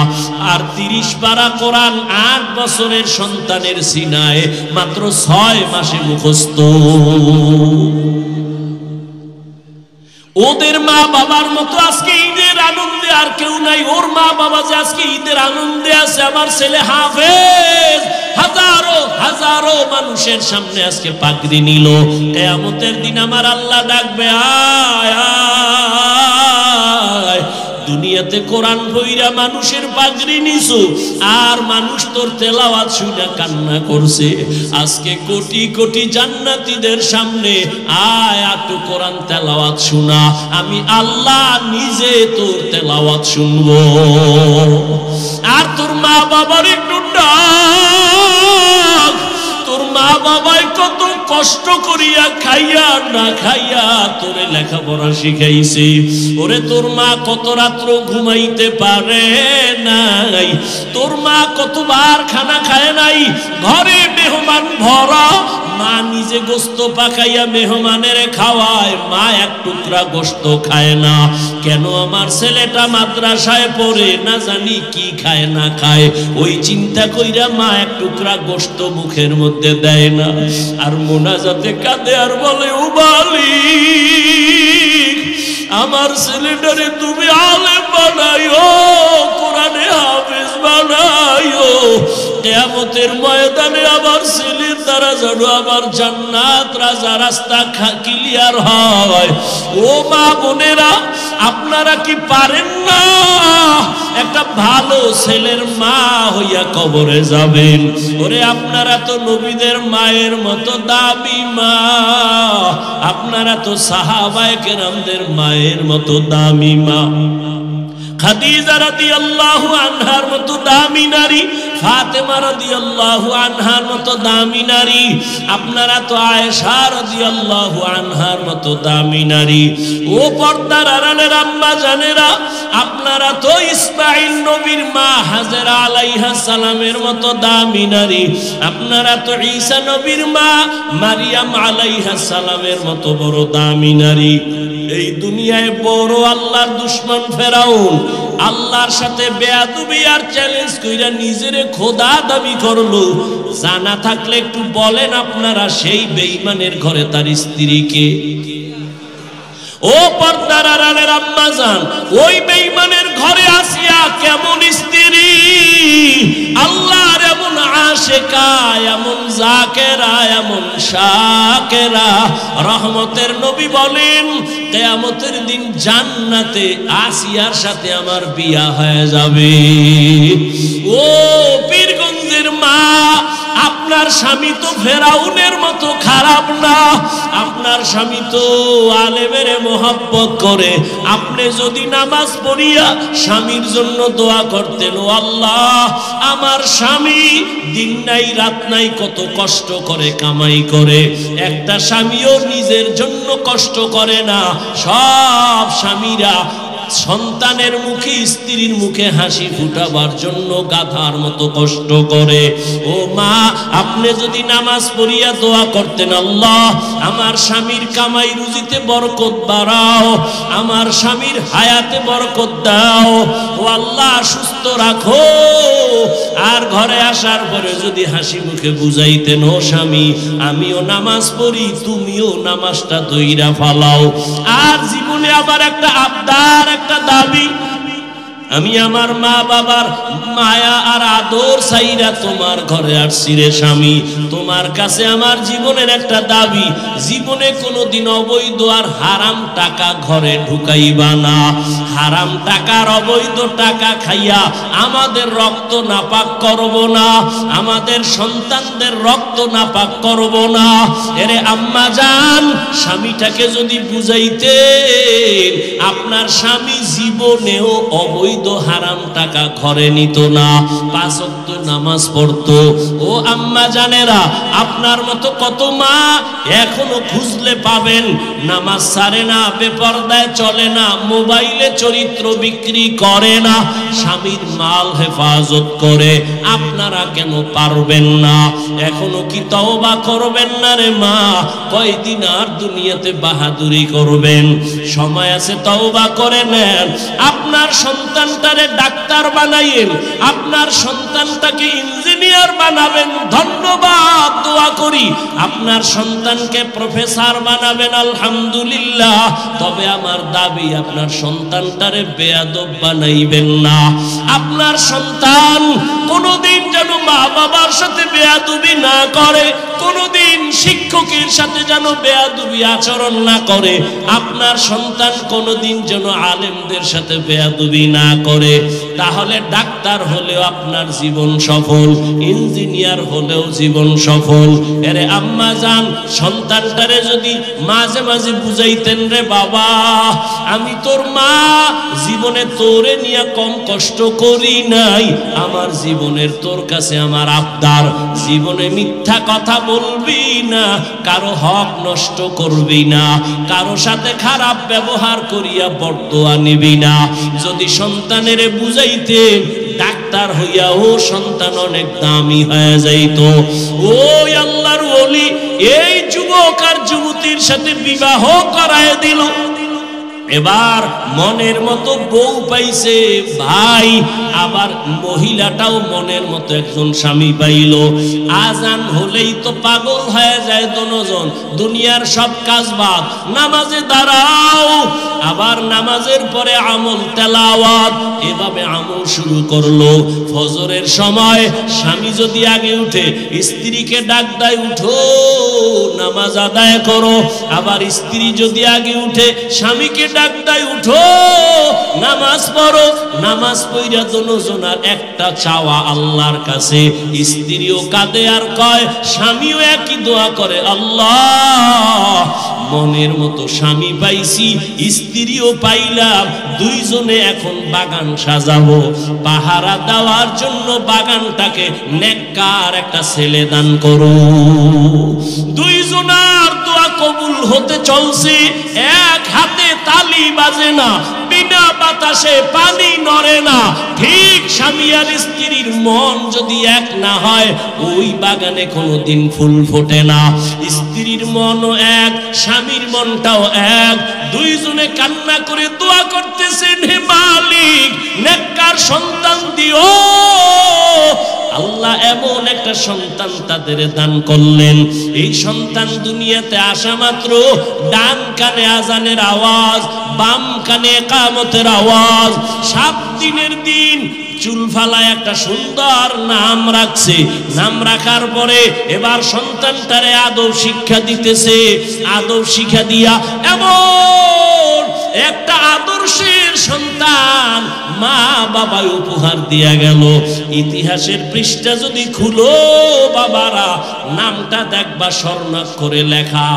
A: আর 30 পারা কোরআন 8 বছরের সন্তানের সিনায় মাত্র 6 মাসে মুখস্থ। ওদের মা বাবার মতো আজকে ঈদের আনন্দে আর কেউ নাই। ওর মা বাবা যে আজকে ঈদের আনন্দে আছে, আমার ছেলে হাফেজ হাজারো হাজারো মানুষের সামনে আজকে পাগড়ি নিল। কিয়ামতের দিন আমার আল্লাহ ডাকবে, আয় আয়, দুনিয়াতে কোরআন পড়িয়া মানুষের পাগড়ি নিছো, আর মানুষ তোর তেলাওয়াত শুনে কান্না করছে। আজকে কোটি কোটি জান্নাতীদের সামনে আয়, একটু কোরআন তেলাওয়াত শোনা, আমি আল্লাহ নিজে তোর তেলাওয়াত শুনবো। আর তোর মা বাবার একটু ডাক, তোর মা বাবাই কত কষ্ট করিয়া খাইয়া না খাইয়া তোরে লেখাপড়া শিখাইছে। ওরে তোর মা কত রাত্র ঘুমাইতে পারে নাই, তোর মা কতবার খানা খায় নাই, ঘরে মেহমান ভরা, মা নিজে গোস্ত পাকাইয়া মেহমানের খাওয়ায়, মা এক টুকরা গোস্ত খায় না। কেন? আমার ছেলেটা মাদ্রাসায় পড়ে, না জানি কি খায় না খায়, ওই চিন্তা কইরা মা এক টুকরা গোস্ত মুখের মধ্যে দেয় না। আর মোনাজাতে কাঁদে আর বলে, ও মালিক আমার ছেলেটারে তুমি আলেম বানাইও, কোরআনে হাফেজ বানাইও, কিয়ামতের ময়দানে আমার ছেলের দ্বারা যেন আমার জান্নাত রাজা রাস্তা ক্লিয়ার হয়। ও মা বোনেরা, আপনারা কি পারেন না একটা ভালো ছেলের মা হইয়া কবরে যাবেন? ওরে আপনারা তো নবীদের মায়ের মতো দামি মা, আপনারা তো সাহাবায়ে কেরামদের মায়ের মতো দামি মা, খাদিজা রাদিয়াল্লাহু আনহার মতো দামি নারী, ফাতেমা রাদিয়াল্লাহু আনহার মতো দামি নারী, আপনারা তো আয়েশা রাদিয়াল্লাহু আনহার মতো দামি নারী। ও পর্দার আড়ালের আম্মা জানেরা, আপনারা তো ইসমাঈল নবীর মা হাজেরা আলাইহিস সালামের মতো দামি নারী। আপনারা তো ঈসা নবীর মা মারিয়াম আলাইহিস সালামের মতো বড় দামি নারী। এই দুনিয়ায় বড় আল্লাহর দুশমন ফেরাউন আল্লাহর সাথে বেয়াদবি আর চ্যালেঞ্জ কইরা নিজেরে খোদা দাবি করলো। জানা থাকলে একটু বলেন আপনারা সেই বেঈমানের ঘরে তার স্ত্রীকে। ও পর্দার আড়ালের আম্মা জান, ওই বেঈমানের ঘরে আসিয়া কেমন স্ত্রী, আল্লাহর এমন আশিকা, এমন জাকেরা, এমন শাকেরা। রহমতের নবী বলেন কিয়ামতের দিন জান্নাতে আসিয়ার সাথে আমার বিয়া হয়ে যাবে। ও পীরগঞ্জের মা, আপনার স্বামী তো ফেরাউনের মতো খারাপ না, আপনার স্বামী তো আলেমের মোহাব্বত করে। আপনি যদি নামাজ পড়িয়া স্বামীর জন্য দোয়া করতেন, ও আল্লাহ আমার স্বামী দিন নাই রাত নাই কত কষ্ট করে কামাই করে, একটা স্বামীও নিজের জন্য কষ্ট করে না। সব স্বামীরা সন্তানের মুখে, স্ত্রীর মুখে হাসি ফুটাবার জন্য গাধার মতো কষ্ট করে। ও মা, আপনি যদি নামাজ পড়িয়া দোয়া করতেন, আল্লাহ আমার স্বামীর কামাই রুজিতে বরকত বাড়াও, আমার স্বামীর হায়াতে বরকত দাও, ও আল্লাহ সুস্থ রাখো। আর ঘরে আসার পরে যদি হাসি মুখে বুঝাইতেন, ও স্বামী আমিও নামাজ পড়ি, তুমিও নামাজটা দইরা ফালাও। আর জীবনে আবার একটা আবদার, একটা দাবি, আমি আমার মা বাবার মায়া আর আদর চাইরা তোমার ঘরে আসছি রে স্বামী। তোমার কাছে আমার জীবনের একটা দাবি, জীবনে কোনোদিন অবৈধ আর হারাম টাকা ঘরে ঢুকাইবা না। হারাম টাকার অবৈধ টাকা খাইয়া আমাদের রক্ত নাপাক করব না, আমাদের সন্তানদের রক্ত নাপাক করব না। এরে আম্মা জান, স্বামীটাকে যদি বুঝাইতে, আপনার স্বামী জীবনেও অবৈধ হারাম টাকা ঘরে নিত না, 5 ওয়াক্ত নামাজ পড়তো। ও আম্মা জানেরা, আপনার মতো কত মা এখনো খুঁজলে পাবেন, নামাজ ছাড়ে না, বেপরদায় চলে না, মোবাইলে চরিত্র বিক্রি করে না, স্বামীর মাল হেফাজত করে। আপনারা কেন পারবেন না? এখনো কি তওবা করবেন না রে মা? কয়দিন আর দুনিয়াতে বাহাদুরি করবেন? সময় আছে, তওবা করে নেন। আপনার সন্তানটারে ডাক্তার বানাইয়েন, আপনার সন্তানটাকে ইঞ্জিনিয়ার বানাবেন, ধন্যবাদ, দোয়া করি। আপনার সন্তানকে প্রফেসর বানাবেন, আলহামদুলিল্লাহ। তবে আমার দাবি, আপনার সন্তানটারে বেয়াদব বানাইবেন না। আপনার সন্তান কোনোদিন যেন মা বাবার সাথে বেয়াদবি না করে, কোনোদিন শিক্ষকের সাথে যেন বেয়াদবি আচরণ না করে। আপনার সন্তান কোনোদিন যেন আলেমদের সাথে বেয়াদবি না করে। তাহলে ডাক্তার হলেও আপনার জীবন সফল, ইঞ্জিনিয়ার হলেও জীবন সফল। এরে আম্মা জান, সন্তানটারে যদি মাঝে মাঝে বুঝাইতেন, রে বাবা আমি তোর মা, জীবনে তোরে নিয়ে কম কষ্ট করি নাই, আমার জীবনের তোর কাছে আমার আবদার, জীবনে মিথ্যা কথা বলবি না, কারো হক নষ্ট করবি না, কারো সাথে খারাপ ব্যবহার করিয়া বরদোয়া নিবি না। যদি সন্তানের বুঝাইতে, ডাক্তার হইয়া ও সন্তান অনেক দামি হয়ে যাইত। ওই আল্লাহর ওলি এই যুবক আর যুবতীর সাথে বিবাহ করায় দিল। এবার মনের মতো বউ পাইছে ভাই, আবার মহিলাটাও মনের মতো একজন স্বামী পাইল। আজান হলেই তো পাগল হয়ে যায় দুজন, দুনিয়ার সব কাজ বাদ, নামাজে দাঁড়াও। আবার নামাজের পরে আমল তেলাওয়াত, এভাবে আমল শুরু করলো। ফজরের সময় স্বামী যদি আগে উঠে, স্ত্রীকে ডাক দেয়, উঠো নামাজ আদায় করো। আবার স্ত্রী যদি আগে উঠে, স্বামীকে ডাক দেয়, উঠো নামাজ পড়ো। নামাজ পড়া দুজনার একটা চাওয়া আল্লাহর কাছে। স্ত্রীও কাঁদে আর কয়, স্বামীও একই দোয়া করে, আল্লাহ মনের মতো স্বামী পাইছি, স্ত্রীও পাইলাম, দুইজনে এখন বাগান সাজাবো। পাহারা দেওয়ার জন্য বাগানটাকে নেককার একটা ছেলে দান করো। দুইজনার দোয়া কবুল হতে চলছে, এক হাতে তালি বাজে না, বিনা বাতাসে পানি নড়ে না। ঠিক স্বামী আর স্ত্রীর মন যদি এক না হয়, ওই বাগানে কোনোদিন ফুল ফোটে না। স্ত্রীর মনও এক, স্বামীর মনটাও এক। দুইজনে কান্না করে দোয়া করতেছেন, হে মালিক নেককার সন্তান দিও। আল্লাহ এমন একটা সন্তান তাদের দান করলেন। এই সন্তান দুনিয়াতে আসা মাত্র ডান কানে আজানের আওয়াজ, বাম কানে ইকামতের আওয়াজ। 7 দিনের দিন চুল ফালায় একটা সুন্দর নাম রাখছে। নাম রাখার পরে এবার সন্তানটারে আদব শিক্ষা দিতেছে। আদব শিক্ষা দিয়া এমন একটা আদর্শের সন্তান মা বাবাই উপহার দিয়া গেল। ইতিহাসের পৃষ্ঠা যদি খুলো বাবারা, নামটা দেখবা স্বর্ণাক্ষরে লেখা।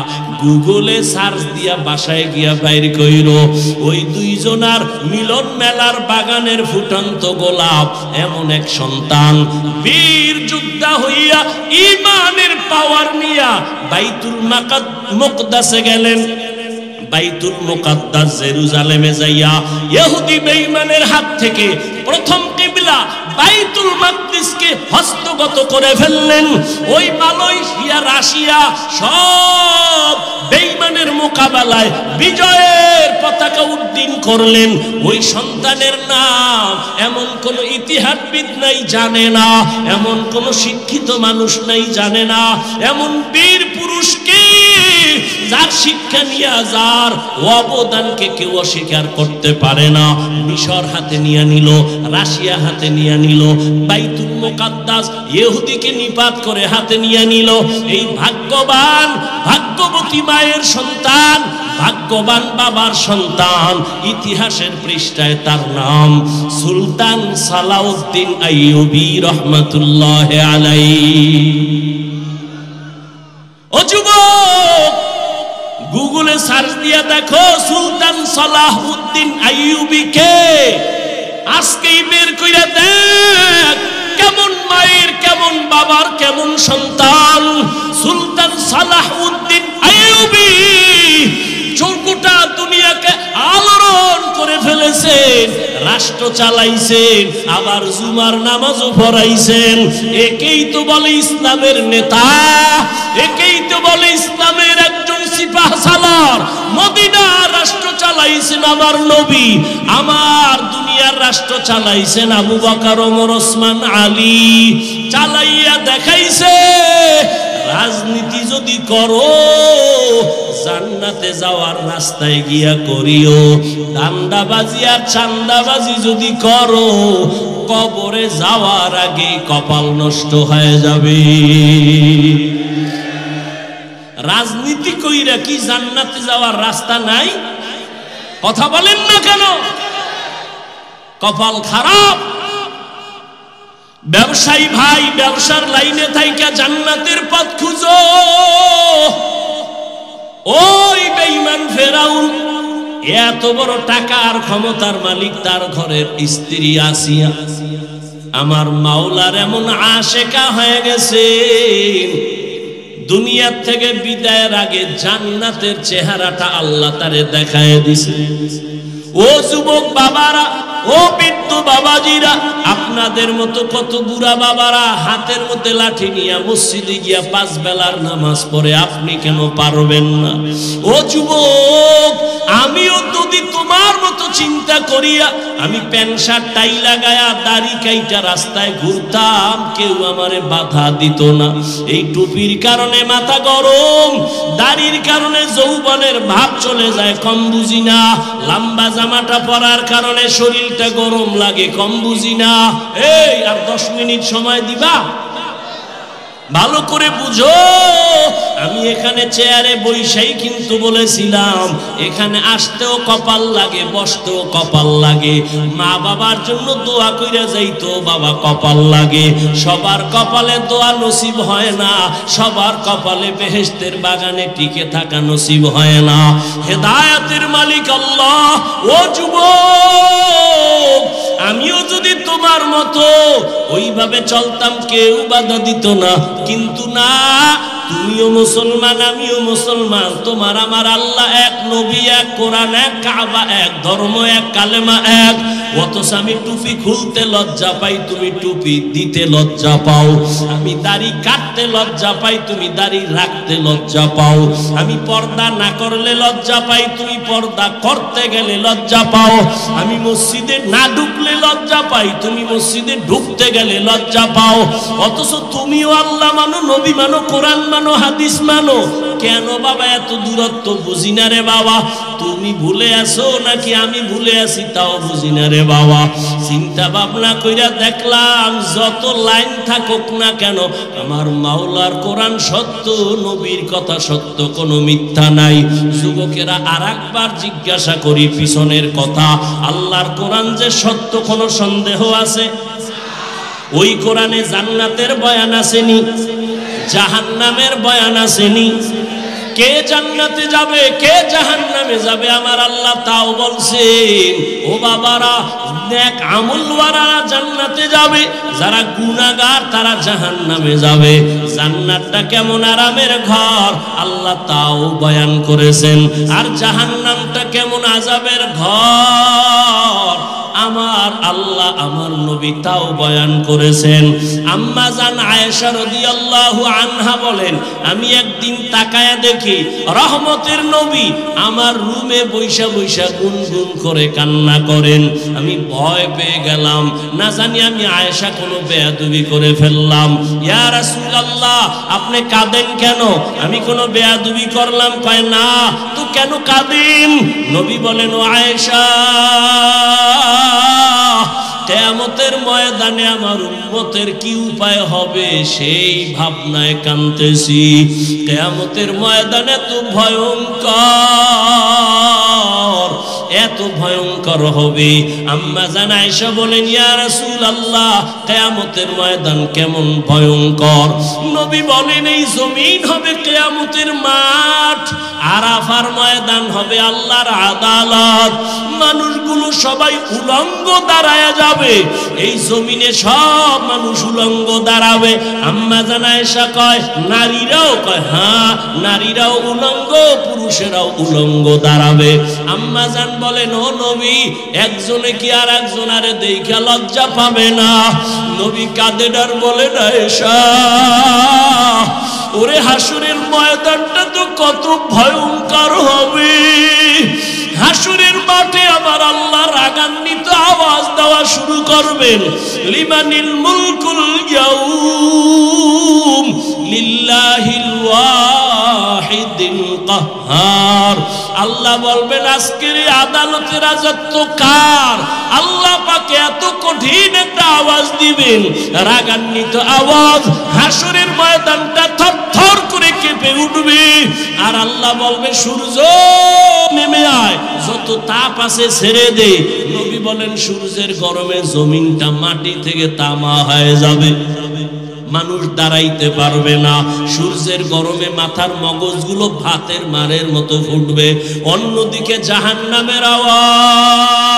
A: গুগলে সার্চ দিয়া বাসায় গিয়া বাইর কইরো, ওই দুইজনার মিলন মেলার বাগানের ফুটন্ত গোলাপ এমন এক সন্তান। বীর যোদ্ধা হইয়া ইমানের পাওয়ার নিয়া বাইতুল মুকদ্দাসে গেলেন। বাইতুল মুকাদ্দাস জেরুজালেমে যাইয়া ইহুদি বেঈমানের হাত থেকে প্রথম কিবলা বাইতুল মাকদিসকে হস্তগত করে ফেললেন। ওই মালয়েশিয়া, রাশিয়া সব বেঈমানের মোকাবেলায় বিজয়ের পতাকা উড্ডীন করলেন। ওই সন্তানের নাম এমন কোন ইতিহাসবিদ নাই জানে না, এমন কোন শিক্ষিত মানুষ নাই জানে না। এমন বীর পুরুষকে যার শিক্ষা নিয়ে যার অবদানকে কেউ অস্বীকার করতে পারে না। মিশর হাতে নিয়ে নিল, রাশিয়া হাতে নিয়ে নিল, বাইতুল মুকাদ্দাস ইহুদিকে নিপাত করে হাতে নিয়ে নিল। এই ভাগ্যবান ভাগ্যবতী মায়ের সন্তান, ভাগ্যবান বাবার সন্তান। ইতিহাসের পৃষ্ঠায় তার নাম সুলতান সালাউদ্দিন আইয়ুবী রহমাতুল্লাহ আলাইহি। ও যুবক, গুগলে সার্চ দিয়ে দেখো সুলতান সালাউদ্দিন আইয়ুবী কে। আজকেই বের কইরা দেখ কেমন মায়ের, কেমন বাবার, কেমন সন্তান। সুলতান সালাউদ্দিন আইয়ুবী গোটা দুনিয়াকে আলোড়ন করে ফেলেছেন, রাষ্ট্র চালাইছেন, আবার জুমার নামাজও পড়াইছেন। একেই তো বলে ইসলামের নেতা, একেই তো বলে ইসলামের একজন সিপাহ সালার। মদিনার রাষ্ট্র চালাইছেন আমার নবী, আমার দুনিয়ার রাষ্ট্র চালাইছেন আবু বকর, ওমর, ওসমান, আলী। চালাইয়া দেখাইছে রাজনীতি যদি করো জান্নাতে যাওয়ার রাস্তায় গিয়া করিও, দান্দাবাজি আর চান্দাবাজি যদি করো কবরে যাওয়ার আগে কপাল নষ্ট হয়ে যাবে। রাজনীতি কইরা কি জান্নাতে যাওয়ার রাস্তা নাই? কথা বলেন না কেন? কপাল খারাপ। ব্যবসায়ী ভাই, ব্যবসার লাইনে থাইকা জান্নাতের পথ খুঁজো। ওই বেঈমান ফেরাউন এত বড় টাকা আর ক্ষমতার মালিক, তার ঘরের স্ত্রী আসিয়া আমার মাওলার এমন আশেকা হয়ে গেছে, দুনিয়ার থেকে বিদায়ের আগে জান্নাতের চেহারাটা আল্লাহ তারে দেখায় দিছে। ও যুবক বাবারা, ও বৃদ্ধ বাবাজিরা, আপনাদের মতো কত বুড়া বাবারা হাতের মধ্যে লাঠি নিয়ে মসজিদে গিয়া 5 বেলার নামাজ পড়ে, আপনি কেন পারবেন না? ও যুবক, আমিও যদি তোমার মতো চিন্তা করিয়া আমি প্যান্ট শার্ট টাই লাগায়া দাড়ি কাইটা রাস্তায় ঘুরতাম, কেউ আমারে বাধা দিত না। এই টুপির কারণে মাথা গরম, দাড়ির কারণে যৌবনের ভাব চলে যায়, কম বুঝি না। লম্বা জামাটা পরার কারণে শরীরটা গরম লাগে, কম বুঝি না। এই আর 10 মিনিট সময় দিবা? ভালো করে বুঝো। আমি এখানে চেয়ারে বইসাই কিন্তু বলেছিলাম এখানে আসতেও কপাল লাগে, বসতেও কপাল লাগে। মা বাবার জন্য দোয়া কইরা যাইতো বাবা কপাল লাগে। সবার কপালে দোয়া নসিব হয় না, সবার কপালে বেহেশতের বাগানে টিকে থাকা নসিব হয় না। হেদায়েতের মালিক আল্লাহ। ও যুবক, আমিও যদি তোমার মতো ওইভাবে চলতাম কেউ বাধা দিত না, কিন্তু না, তুমিও মুসলমান আমিও মুসলমান, তোমার আমার আল্লাহ এক, নবী এক, কোরআন এক, কাবা এক, ধর্ম এক, কালেমা এক। অথচ আমি টুপি খুলতে লজ্জা পাই, তুমি টুপি দিতে লজ্জা পাও। আমি দাড়ি কাটতে লজ্জা পাই, তুমি দাড়ি রাখতে লজ্জা পাও। আমি পর্দা না করলে লজ্জা পাই, তুমি পর্দা করতে গেলে লজ্জা পাও। আমি মসজিদে না ঢুকলে লজ্জা পাই, তুমি মসজিদে ঢুকতে গেলে লজ্জা পাও। অথচ তুমিও আল্লাহ মানো, নবী মানো, কোরআন মানো, হাদিস মানো। কেন বাবা এত দূরত্ব? বুঝি না রে বাবা। তুমি ভুলে আসো নাকি আমি ভুলে আসি তাও বুঝি না রে বাবা। চিন্তা ভাবনা কইরা দেখলাম যত লাইন থাকুক না কেন আমার মাওলার কোরআন সত্য, নবীর কথা সত্য, কোনো মিথ্যা নাই। যুবকেরা আরেকবার জিজ্ঞাসা করি পিছনের কথা, আল্লাহর কোরআন যে সত্য কোনো সন্দেহ আছে? ওই কোরআনে জান্নাতের বয়ান আসেনি, জাহান্নামের বয়ান আসেনি। কে জান্নাতে যাবে কে জাহান্নামে যাবে আমার আল্লাহ তাও বলছেন। ও বাবারা, নেক আমলওয়ালারা জান্নাতে যাবে, যারা গুনাহগার তারা জাহান্নামে যাবে। জান্নাতটা কেমন আরামের ঘর আল্লাহ তাও বয়ান করেছেন, আর জাহান্নামটা কেমন আযাবের ঘর আমার আল্লাহ আমার নবী তাও বয়ান করেছেন। আম্মা জান আয়েশা রাদিয়াল্লাহু আনহা বলেন, আমি একদিন তাকায়া দেখি রহমতের নবী আমার রুমে বৈশা বৈশা গুনগুন করে কান্না করেন। আমি ভয় পেয়ে গেলাম, না জানি আমি আয়েশা কোনো বেয়াদবি করে ফেললাম। ইয়া রাসূলুল্লাহ, আপনি কাঁদেন কেন? আমি কোনো বেয়াদবি করলাম? কয় না। তো কেন কাঁদেন? নবী বলেন, ও আয়েশা, কিয়ামতের ময়দানে আমার উম্মতের কি উপায় হবে সেই ভাবনায় কাঁদতেছি। কিয়ামতের ময়দানে তো ভয়ঙ্কর, এত ভয়ঙ্কর হবে। আম্মা জান আয়েশা বলেন, ইয়া রাসূলুল্লাহ, কিয়ামতের ময়দান কেমন ভয়ঙ্কর? নবী বলেন, এই জমিন হবে কিয়ামতের মাঠ, আরাফার ময়দান হবে আল্লাহর আদালত। মানুষগুলো সবাই উলঙ্গ দাঁড়ায় যাবে, এই জমিনে সব মানুষ উলঙ্গ দাঁড়াবে। আম্মা জান আয়েশা কয়, নারীরাও? কয় হ্যাঁ, নারীরাও উলঙ্গ, পুরুষেরাও উলঙ্গ দাঁড়াবে। আম্মা জান বলেন, ও নবী, একজনে কি আর একজনারে দেখা লজ্জা পাবে না? নবী কাঁদেন আর বলেন, আয়েশা, ওরে হাসরের ময়দানটা তো কত ভয়ঙ্কর হবে। হাসরের মাঠে আমার আল্লাহ রাগান্বিত আওয়াজ দেওয়া শুরু করবেন, লিমানিল মুলকুল ইয়াউম লিল্লাহিল ওয়াহিদিল কাহ্হার। আল্লাহ বলবেন, আজকের এই আদালতের রাজত্ব কার? আল্লাহ পাকে এত কঠিন একটা আওয়াজ দিবেন, রাগান্বিত আওয়াজ, হাসরের ময়দানটা থরথর করে কেঁপে উঠবে। আর আল্লাহ বলবে, সূর্য নেমে আয়, যত তাপ আছে ছেড়ে দে। নবী বলেন, সূর্যের গরমে জমিনটা মাটি থেকে তামা হয়ে যাবে, মানুষ দাঁড়াইতে পারবে না। সূর্যের গরমে মাথার মগজগুলো ভাতের মারের মতো ফুটবে। অন্যদিকে জাহান্নামের আওয়াজ,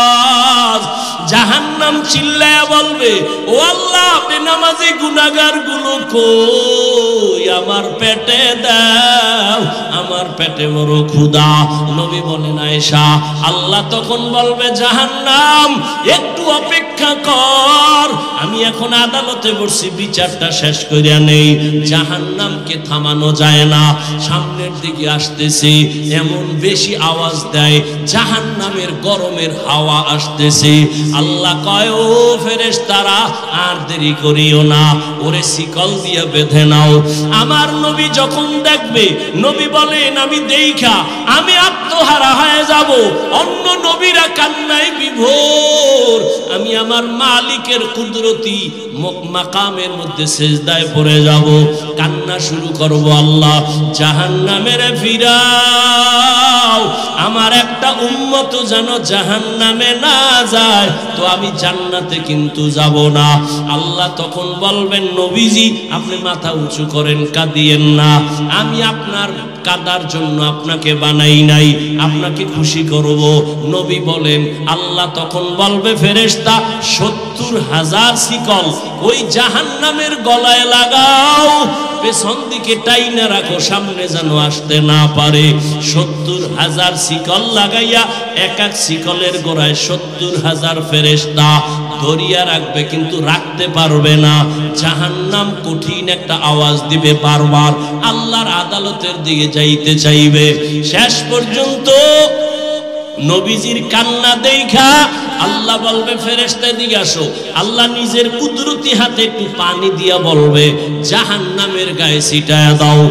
A: জাহান্নাম চিল্লায়া বলবে, ও আল্লাহ, বেনামাজি গুনাহগার গুলো কই? আমার পেটে দাও, আমার পেটে বড় ক্ষুধা। নবী বলেন, আয়েশা, আল্লাহ তখন বলবে, জাহান্নাম একটু অপেক্ষা কর, আমি এখন আদালতে বসছি, বিচারটা শেষ করিয়া নেই। জাহান্নামকে থামানো যায় না, সামনের দিকে আসতেছে, এমন বেশি আওয়াজ দেয়, জাহান্নামের গরমের হাওয়া আসতেছে। আল্লাহ কয়, ও ফেরেশতারা, আর দেরি করিও না, ওরে শিকল দিয়ে বেঁধে নাও। আমার নবী যখন দেখবে, নবী বলেন আমি দেইখা আমি আত্মহারা হয়ে যাব। অন্য নবীরা কান্নায় বিভোর, আমি আমার মালিকের কুদরতি মাকামের মধ্যে সেজদায় পড়ে যাব, কান্না শুরু করব, আল্লাহ জাহান্নামের ফিরাও, আমার একটা উম্মত যেন জাহান্নামে না যায়, তো আমি জান্নাতে কিন্তু যাব না। আল্লাহ তখন বলবেন নবীজি আপনি মাথা উঁচু করেন, কাঁদিয়েন না, আমি আপনার কাদার জন্য আপনাকে বানাই নাই, আপনাকে খুশি করব। নবী বলেন আল্লাহ তখন বলবে ফেরেশতা ৭০,০০০ শিকল ওই জাহান্নামের গলায় লাগাও, পেছন দিকে টাইনা রাখো, সামনে যেন আসতে না পারে। ৭০,০০০ শিকল লাগাইয়া এক এক শিকলের গোড়ায় ৭০,০০০ ফেরেশতা ধরিয়া রাখবে, কিন্তু রাখতে পারবে না। জাহান্নাম কঠিন একটা আওয়াজ দিবে, বারবার আল্লাহর আদালতের দিকে যাইতে চাইবে। শেষ পর্যন্ত নবীজির কান্না দেখা আল্লাহ বলবে ফেরেশতা দিকে আসো। আল্লাহ নিজের কুদরতি হাতে একটু পানি দিয়া বলবে জাহান্নামের গায়ে ছিটাইয়া দাও।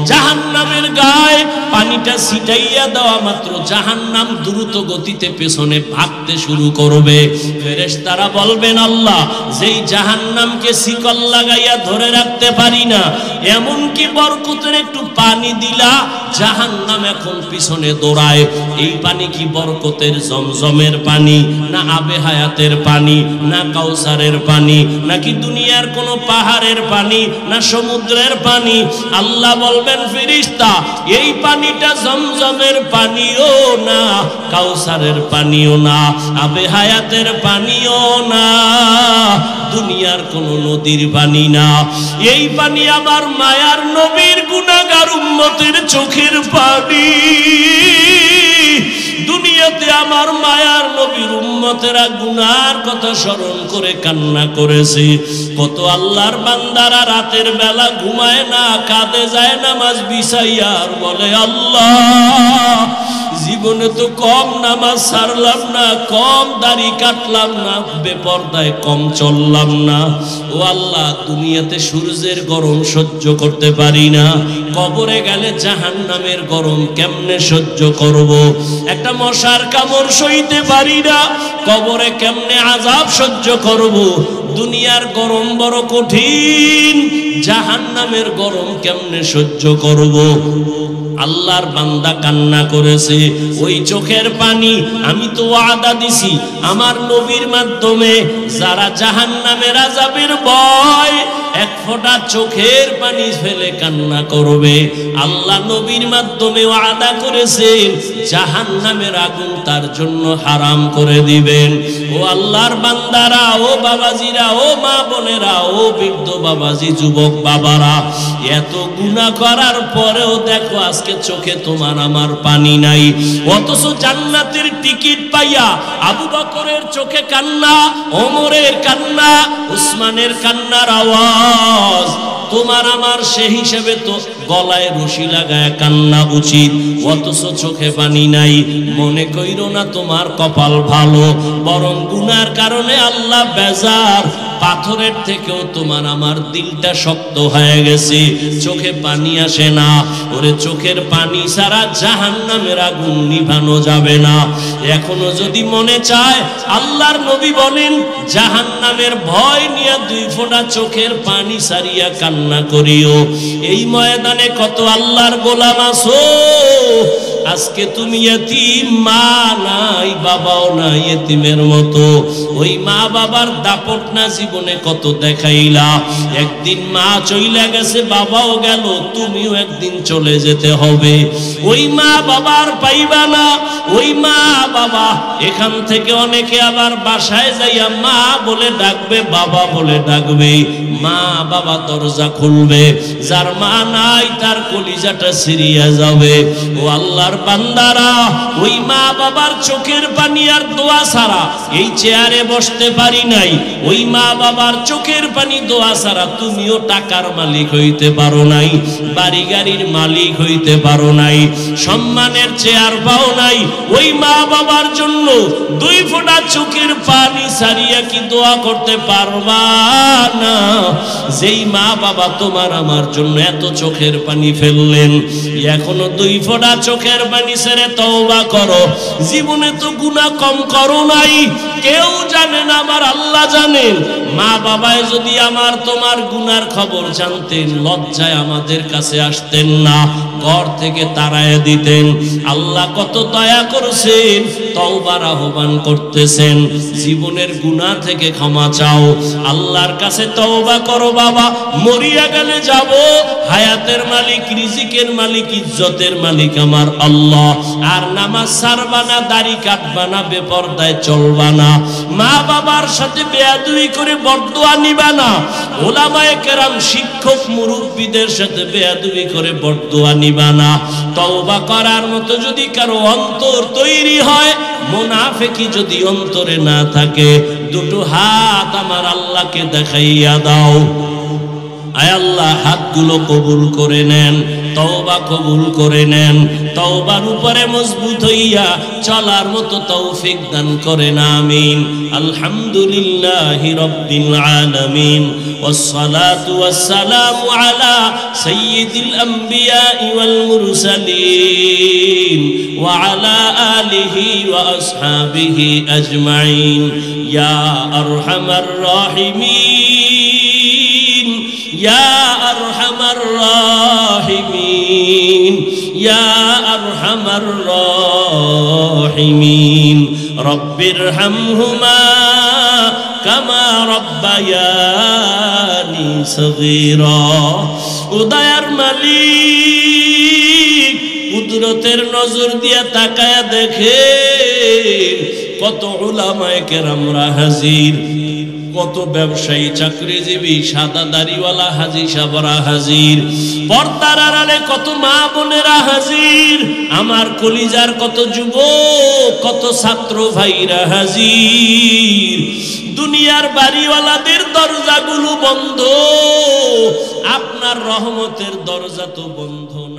A: জাহান্নামের গায়ে পানিটা ছিটাইয়া দেওয়া মাত্র জাহান্নাম দ্রুত গতিতে পেছনে ভাগতে শুরু করবে। ফেরেশতারা বলবেন আল্লাহ যেই জাহান্নামকে শিকল লাগাইয়া ধরে রাখতে পারি না, এমন কি বরকতের একটু পানি দিলা, জাহান্নাম এখন পিছনে দৌড়ায়। এই পানি কি বরকতের জমজমের পানি, না আবে হায়াতের পানি, না কাউসারের পানি, নাকি দুনিয়ার কোন পাহাড়ের পানি, না সমুদ্রের পানি? আল্লাহ বলবেন ফেরেশতা এই পানিটা জমজমের পানিও না, কাউসারের পানিও না, আবে হায়াতের পানিও না, দুনিয়ার কোন নদীর পানি না। এই পানি আমার মায়ার নবীর গুনাহগার উম্মতের চোখের পানি। দুনিয়াতে আমার মায়ার নবীর উম্মতেরা গুনার কথা স্মরণ করে কান্না করেছে। কত আল্লাহর বান্দারা রাতের বেলা ঘুমায় না, কাঁদে যায় নামাজ বিছাইয়া, আর বলে আল্লাহ জীবনে তো কম নামাজ ছাড়লাম না, কম দাড়ি কাটলাম না, বেপরদায় কম চললাম না। ও আল্লাহ দুনিয়াতে সূর্যের গরম সহ্য করতে পারি না, কবরে গেলে জাহান্নামের গরম কেমনে সহ্য করব? একটা মশার কামড় সইতে পারি না, কবরে কেমনে আযাব সহ্য করব? দুনিয়ার গরম বড় কঠিন, জাহান্নামের গরম কেমনে সহ্য করব? আল্লাহর বান্দা কান্না করেছে। ওই চোখের পানি আমি তো ওয়াদা দিছি আমার নবীর মাধ্যমে, যারা জাহান্নামের আযাবের ভয় এক ফোঁটা চোখের পানি ফেলে কান্না করবে, আল্লাহ নবীর মাধ্যমে ওয়াদা করেছেন জাহান্নামের আগুন তার জন্য হারাম করে দিবেন। ও আল্লাহর বান্দারা, ও বাবাজিরা, ও মা বোনেরা, ও বৃদ্ধ বাবাজি, যুবক বাবারা, এত গুনাহ করার পরেও দেখো আজকে চোখে তোমার আমার পানি নাই, অথচ জান্নাতের টিকিট পাইয়া আবু বকরের চোখে কান্না, ওমরের কান্না, উসমানের কান্নার আওয়াজ। তোমার আমার সে হিসেবে তো গলায় রশি লাগায় কান্না উচিত, অথচ চোখে পানি নাই। মনে কইরো না তোমার কপাল ভালো, বরং গুনার কারণে আল্লাহ বেজার। পাথরের থেকেও তোমার আমার দিলটা শক্ত হয়ে গেছে, চোখে পানি আসে না। ওরে চোখের পানি ছাড়া জাহান্নামের আগুন নিভানো যাবে না। এখনো যদি মনে চায়, আল্লাহর নবী বলেন জাহান্নামের ভয় নিয়ে 2 ফোঁটা চোখের পানি সারিয়া কান্না করিও। এই ময়দানে কত আল্লাহর গোলাম আছো, আজকে তুমি এতিম, মা নাই বাবাও নাই, এতিমের মতো। ওই মা বাবার দাপট না জীবনে কত দেখাইলা, একদিন মা চইলা গেছে, বাবাও গেল, তুমিও একদিন চলে যেতে হবে। ওই মা বাবার পাইবা না, ওই মা বাবা এখান থেকে অনেকে আবার বাসায় যাইয়া মা বলে ডাকবে, বাবা বলে ডাকবে, মা বাবা দরজা খুলবে, যার মা নাই তার কলিজাটা ছিঁড়িয়া যাবে। ও আল্লাহর বান্দারা, ওই মা বাবার চোখের পানি আর দোয়া ছাড়া এই চেয়ারে বসতে পারি নাই। ওই মা বাবার চোখের পানি দোয়া ছাড়া তুমিও টাকার মালিক হইতে পারো নাই, বাড়ি গাড়ির মালিক হইতে পারো নাই, সম্মানের চেয়ার পাও নাই। ওই মা বাবার জন্য 2 ফোঁটা চোখের পানি ছাড়িয়া কি দোয়া করতে পারবা না? যেই মা বাবা তোমার আমার জন্য এত চোখের পানি ফেললেন, এখনো 2 ফোঁটা চোখের পানি ছেড়ে তওবা করো। জীবনে তো গুনাহ কম করো নাই, কেউ জানে না, আমার আল্লাহ জানেন। মা বাবায় যদি আমার তোমার গুনার খবর জানতেন, লজ্জায় আমাদের কাছে আসতেন না, ঘর থেকে তাড়ায় দিতেন। আল্লাহ কত দয়া করছেন, তওবার আহ্বান করতেছেন। জীবনের গুনাহ থেকে ক্ষমা চাও, আল্লাহর কাছে তওবা করো। বাবা, মরিয়া গেলে যাব, হায়াতের মালিক, রিজিকের মালিক, ইজ্জতের মালিক আমার আল্লাহ। আর নামাজ ছাড়বা না, দাড়ি কাটবা না, বেপরদায় চলবা না, মা বাবার সাথে বেয়াদবি করে বরদোয়া নিবা না, ওলামায়ে কেরাম শিক্ষক মুরব্বীদের সাথে বেয়াদবি করে বরদোয়া নিবা না। তওবা করার মতো যদি কারো অন্তর তৈরি হয়, মুনাফিকি যদি অন্তরে না থাকে, 2 হাত আমার আল্লাহকে দেখাইয়া দাও। আয় আল্লাহ, হাতগুলো কবুল করে নেন, তওবা কবুল করে নেন, তওবার উপরে মজবুত হইয়া চলার মতো তৌফিক দান করেন, আমিন। আলহামদুলিল্লাহি রাব্বিল আলামিন, ওয়াসসালাতু ওয়াসসালামু আলা সাইয়্যিদিল আমবিয়া ওয়াল মুরসালিন ওয়া আলা আলিহি ওয়া আসহাবিহি আজমাইন। ইয়া আরহামার রাহিমিন, ইয়া আরহামার রাহিমিন, ইয়া আরহামার রাহিমিন। রব্বিরহামহুমা কামা রব্বায়ানি সগীরা। ও দয়ার মালিক, কুদরতের নজর দিয়া তাকায়া দেখে কত উলামায়ে কেরামরা হাজির, কত ব্যবসায়ী, চাকরিজীবী, সাদা দাড়িওয়ালা হাজী সাহেবরা হাজির, পর্দার আড়ালে কত মা বোনেরা হাজির, আমার কলিজার কত যুবক, কত ছাত্র ভাইরা হাজির। দুনিয়ার বাড়িওয়ালাদের দরজাগুলো বন্ধ, আপনার রহমতের দরজা তো বন্ধ না।